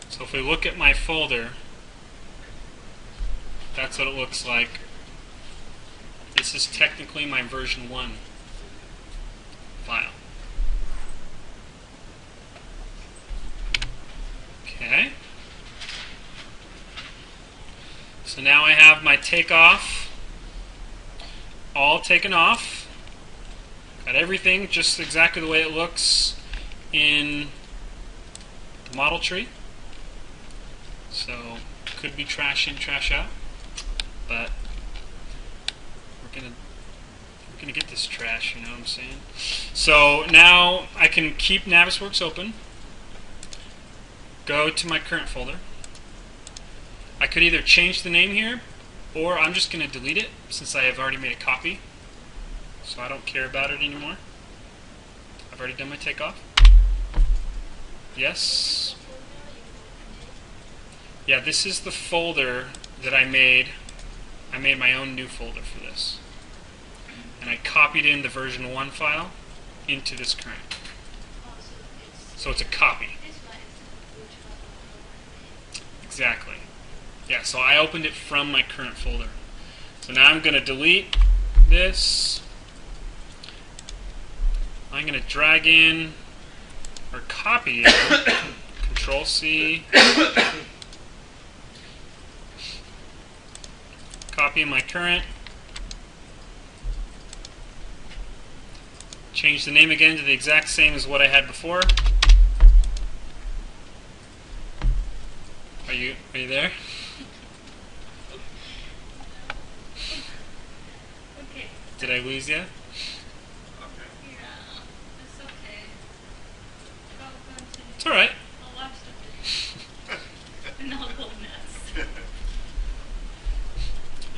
So if we look at my folder, that's what it looks like. This is technically my version 1 file. Okay. So now I have my takeoff all taken off. Got everything just exactly the way it looks in the model tree. So could be trash in, trash out, but we're gonna get this trash, you know what I'm saying? So now I can keep Navisworks open. Go to my current folder. I could either change the name here, or I'm just gonna delete it since I have already made a copy. So I don't care about it anymore. I've already done my takeoff. Yes. Yeah, this is the folder that I made. I made my own new folder for this. And I copied in the version 1 file into this current. So it's a copy. Exactly. Yeah, so I opened it from my current folder. So now I'm going to delete this. I'm going to drag in or copy it. Control C. Copy my current. Change the name again to the exact same as what I had before. Are you there? Okay. Did I lose you? Yeah, it's okay. Go continue. It's alright. I'll watch the video. And I'll go nuts.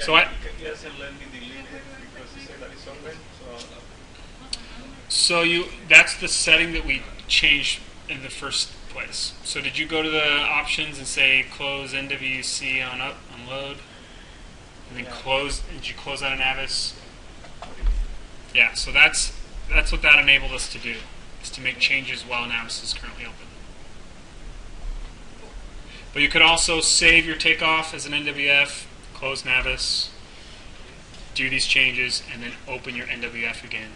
So I He doesn't let me delete it because he said that it's open. that's the setting that we changed in the first place. So did you go to the options and say close NWC on load? And then close, did you close out of Navis? Yeah, so that's what that enabled us to do, is to make changes while Navis is currently open. But you could also save your takeoff as an NWF, close Navis, do these changes, and then open your NWF again.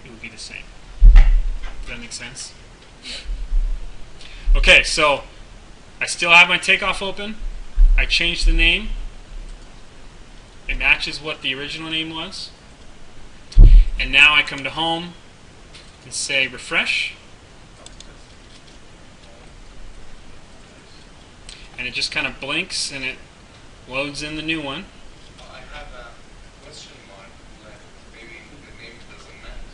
It would be the same. Does that make sense? Okay, so I still have my takeoff open. I changed the name. It matches what the original name was. And now I come to home and say refresh. And it just kind of blinks and it loads in the new one. I have a question mark left. Maybe the name doesn't match.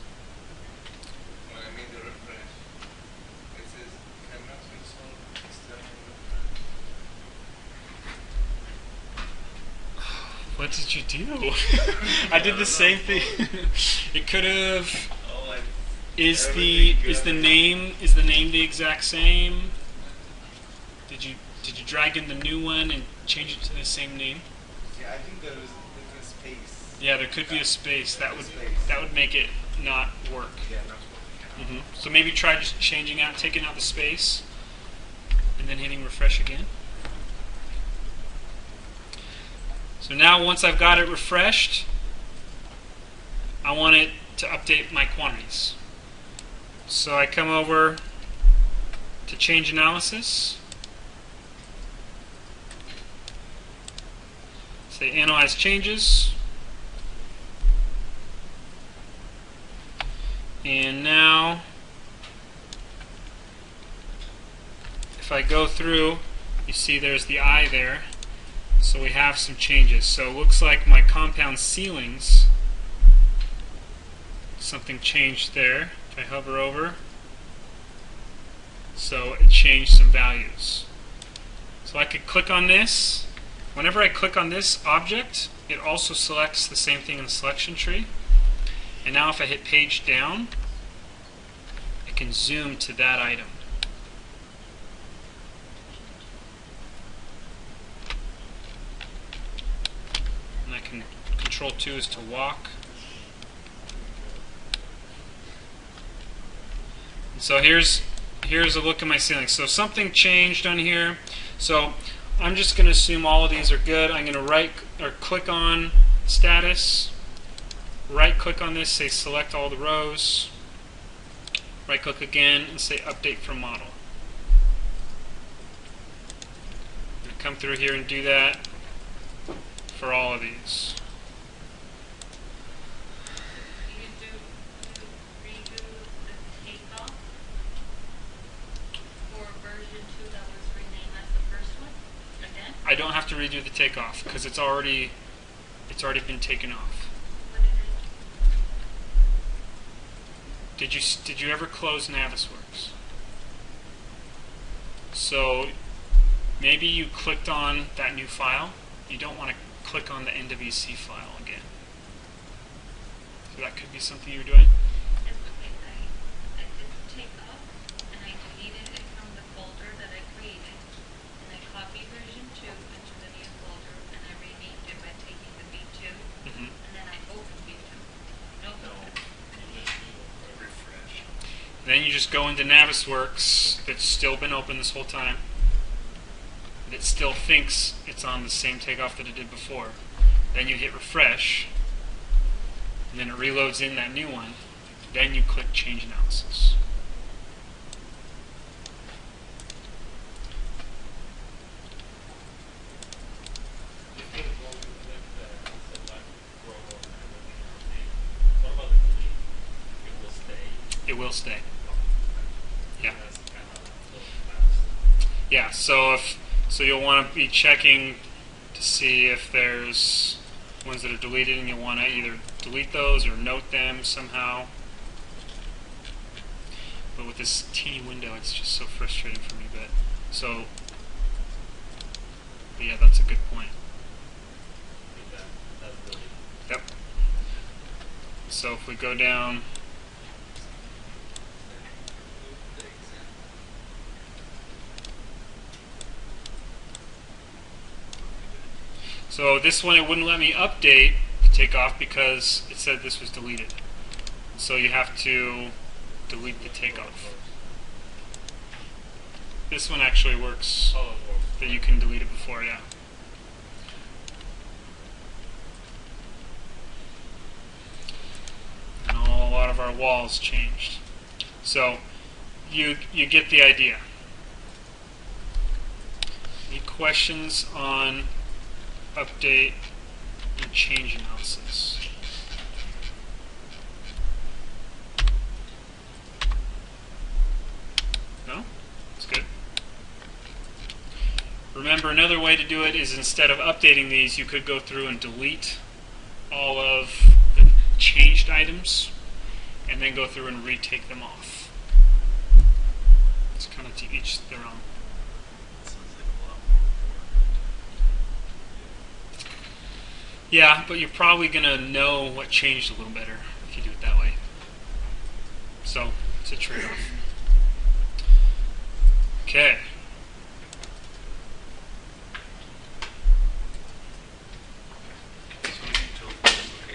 When I made the refresh, it says cannot install external refresh. What did you do? I did the same thing. It could have. Is the name the exact same? Did you drag in the new one and change it to the same name? Yeah, I think there is a space. Yeah, there could be a space. That would make it not work. Yeah, that's what. So maybe try just changing out, taking out the space, and then hitting refresh again. So now once I've got it refreshed, I want it to update my quantities. So I come over to change analysis, say analyze changes, and now if I go through, you see there's the I there. So we have some changes. So it looks like my compound ceilings, something changed there. If I hover over, so it changed some values. So I could click on this whenever I click on this object, it also selects the same thing in the selection tree. And now if I hit page down, I can zoom to that item. And I can, Control 2 is to walk. And so here's a look at my ceiling. So something changed on here. So I'm just going to assume all of these are good. I'm going to click on status, right click on this, say select all the rows, right click again and say update from model. I'm going to come through here and do that for all of these. Redo the takeoff for version 2 that was renamed as the first one again? I don't have to redo the takeoff because it's already been taken off. What did it? Did you ever close Navisworks? So maybe you clicked on that new file. You don't want to click on the NWC file again. So that could be something you're doing. It's okay. I did the takeoff and I deleted it from the folder that I created. And I copied version 2 into the new folder and I renamed it by taking the V2 Mm-hmm. and then I opened V2. No, you just do a refresh. Then you just go into Navisworks that's still been open this whole time. It still thinks it's on the same takeoff that it did before. Then you hit refresh, and then it reloads in that new one. Then you click change analysis. You could go with the select row and everything else. What about the delete? It will stay. It will stay. Yeah. That's kind of a little fast. Yeah, so you'll want to be checking to see if there's ones that are deleted and you'll want to either delete those or note them somehow. But with this teeny window, it's just so frustrating for me. But yeah, that's a good point. I think that's really Yep. So if we go down, so this one it wouldn't let me update the takeoff because it said this was deleted. So you have to delete the takeoff. This one actually works, oh, it works. that you can delete it before, yeah. And a lot of our walls changed. So you get the idea. Any questions on update and change analysis? No? That's good. Remember, another way to do it is instead of updating these, you could go through and delete all of the changed items and then go through and retake them off. It's kind of to each their own. Sounds like a lot more work. Yeah, but you're probably going to know what changed a little better if you do it that way. So, it's a trade-off. Okay.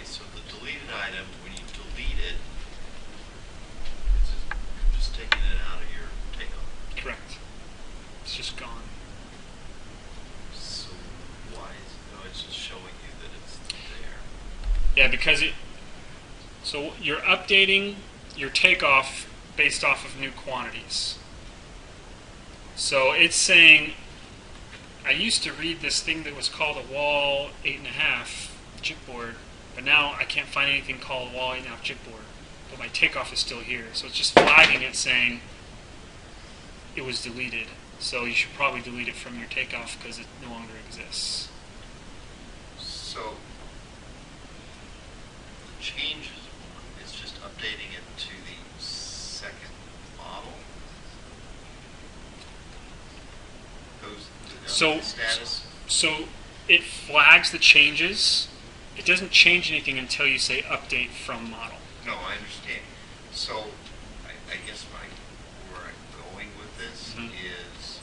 So the deleted item, when you delete it, you're just taking it out of your takeoff. Correct. It's just gone. So why is it's just showing you that it's there? Yeah, because so you're updating your takeoff based off of new quantities. So it's saying, I used to read this thing that was called a wall 8.5 chipboard, but now I can't find anything called wall 8.5 chipboard. But my takeoff is still here. So it's just flagging it saying it was deleted. So you should probably delete it from your takeoff because it no longer exists. So, The changes one is just updating it to the second model. Goes to So- the status. So it flags the changes. It doesn't change anything until you say update from model. No, I understand. So, I guess where I'm going with this Mhm. is,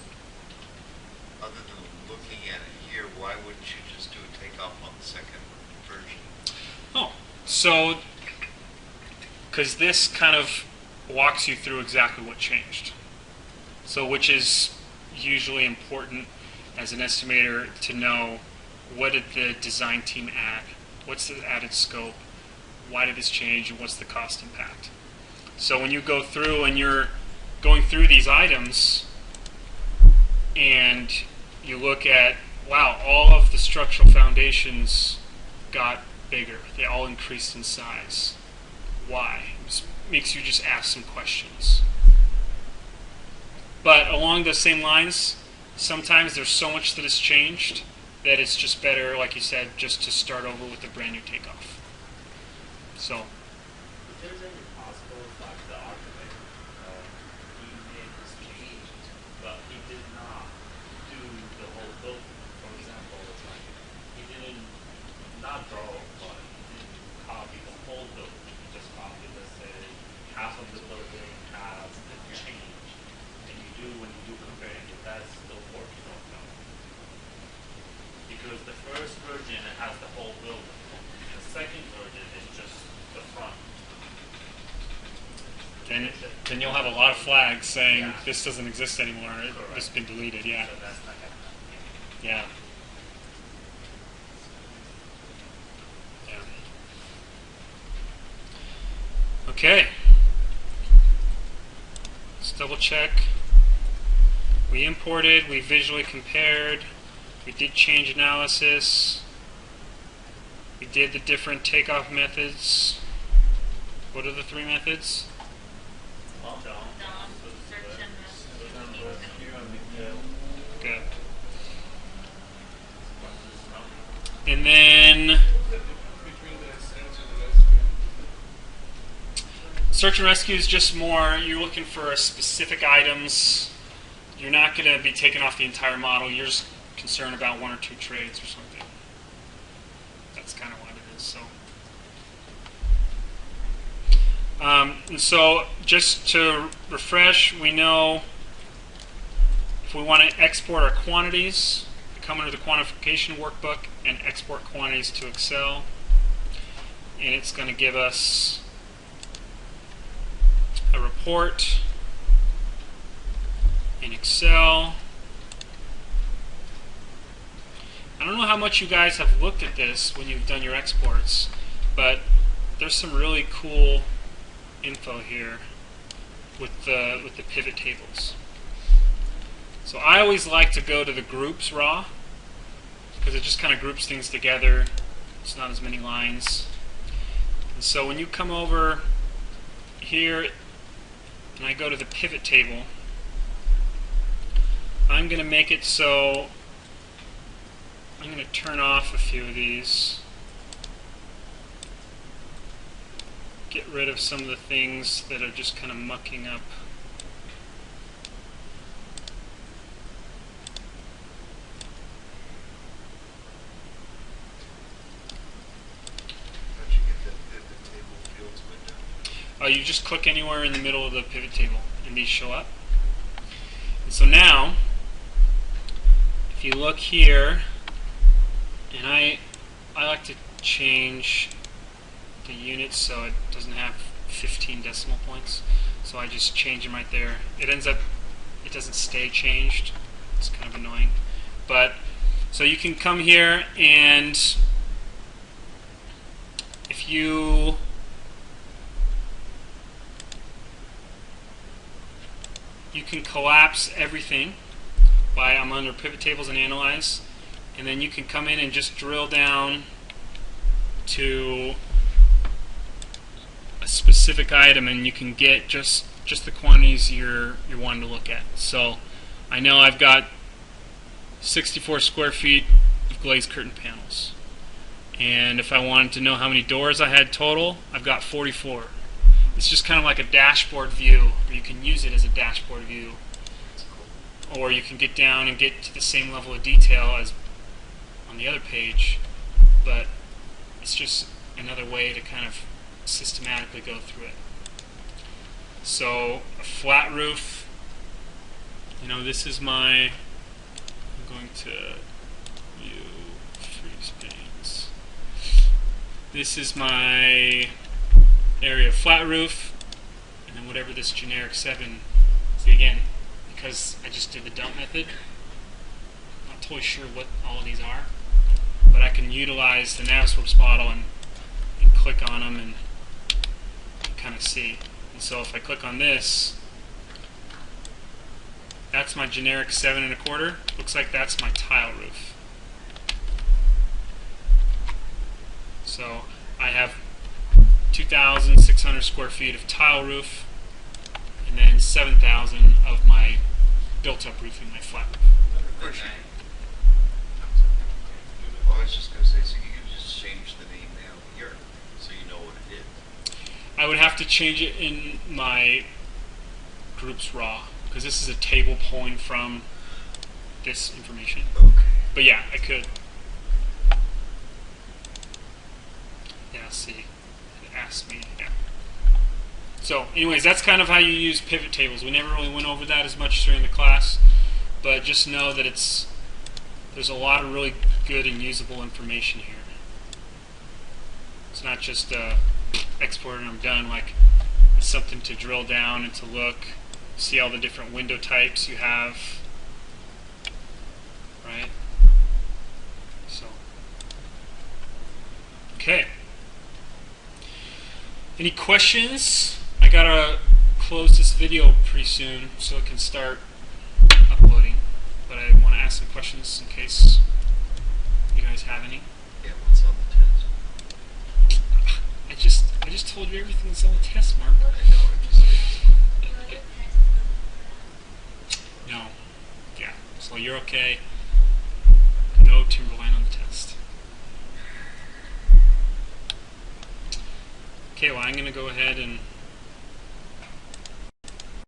other than looking at it here, why wouldn't you just do a takeoff on the second version? Oh, so, because this kind of walks you through exactly what changed. So, which is usually important as an estimator to know, what did the design team add? What's the added scope? Why did this change? And what's the cost impact? So when you go through and you're going through these items and you look at, wow, all of the structural foundations got bigger. They all increased in size. Why? It makes you just ask some questions. But along those same lines, sometimes there's so much that has changed that it's just better, like you said, just to start over with a brand new takeoff. So, If there's any possible, like the architect, he made this change, but he did not do the whole building. For example, it's like he didn't not draw, but he didn't copy the whole building. He just copied, let's say, half of the building has the change. And when you do comparing it, that's still working on that. Because the first version it has the whole building. The second version is just the front. then you'll have a lot of flags saying Yeah. this doesn't exist anymore. This has been deleted. Yeah. So that's not happening. Yeah. Yeah. Okay. Let's double check. We imported, we visually compared, we did change analysis, we did the different takeoff methods. What are the 3 methods? Well done. Dom, search and rescue. Good. And then Between the search and rescue. search and rescue is just more, you're looking for specific items. You're not going to be taking off the entire model. You're just concerned about 1 or 2 trades or something. That's kind of what it is. And so just to refresh, we know if we want to export our quantities, we come under the quantification workbook and export quantities to Excel. And it's going to give us a report in Excel. I don't know how much you guys have looked at this when you've done your exports, but there's some really cool info here with the pivot tables. So I always like to go to the groups raw because it just kind of groups things together. It's not as many lines. And so when you come over here and I go to the pivot table, I'm going to make it so I'm going to turn off a few of these. Get rid of some of the things that are just kind of mucking up. How'd you get that pivot table fields window? You just click anywhere in the middle of the pivot table and these show up. And so now, if you look here, and I like to change the units so it doesn't have 15 decimal points. So I just change them right there. It doesn't stay changed. It's kind of annoying. But, so you can come here and if you can collapse everything by, I'm under pivot tables and analyze, and then you can come in and just drill down to a specific item and you can get just the quantities you're wanting to look at. So I know I've got 64 square feet of glazed curtain panels, and if I wanted to know how many doors I had total, I've got 44. It's just kind of like a dashboard view, or you can use it as a dashboard view, or you can get down and get to the same level of detail as on the other page, but it's just another way to kind of systematically go through it. So a flat roof, this is my, I'm going to view freeze panes. This is my area of flat roof, and then whatever this generic 7, see again, because I just did the dump method, I'm not totally sure what all of these are, but I can utilize the Navisworks model and click on them and kind of see. And so if I click on this, that's my generic 7 1/4. Looks like that's my tile roof. So I have 2,600 square feet of tile roof, and then 7,000 of my built-up roofing, my flat roof. Question. Well, I was just going to say, so you can just change the name now here, so you know what it is. I would have to change it in my groups raw, because this is a table pulling from this information. Okay. But yeah, I could. Yeah, see. It asks me. Yeah. So, anyways, that's kind of how you use pivot tables. We never really went over that as much during the class, but just know that there's a lot of really good and usable information here. It's not just export and I'm done. Like, it's something to drill down and to look, see all the different window types you have, right? So, okay. Any questions? I gotta close this video pretty soon so it can start uploading, but I want to ask some questions in case you guys have any. Yeah, what's on the test? I just told you everything's on the test, Mark. I know, I'm just No. Yeah. So you're okay. No Timberline on the test. Okay, well I'm gonna go ahead and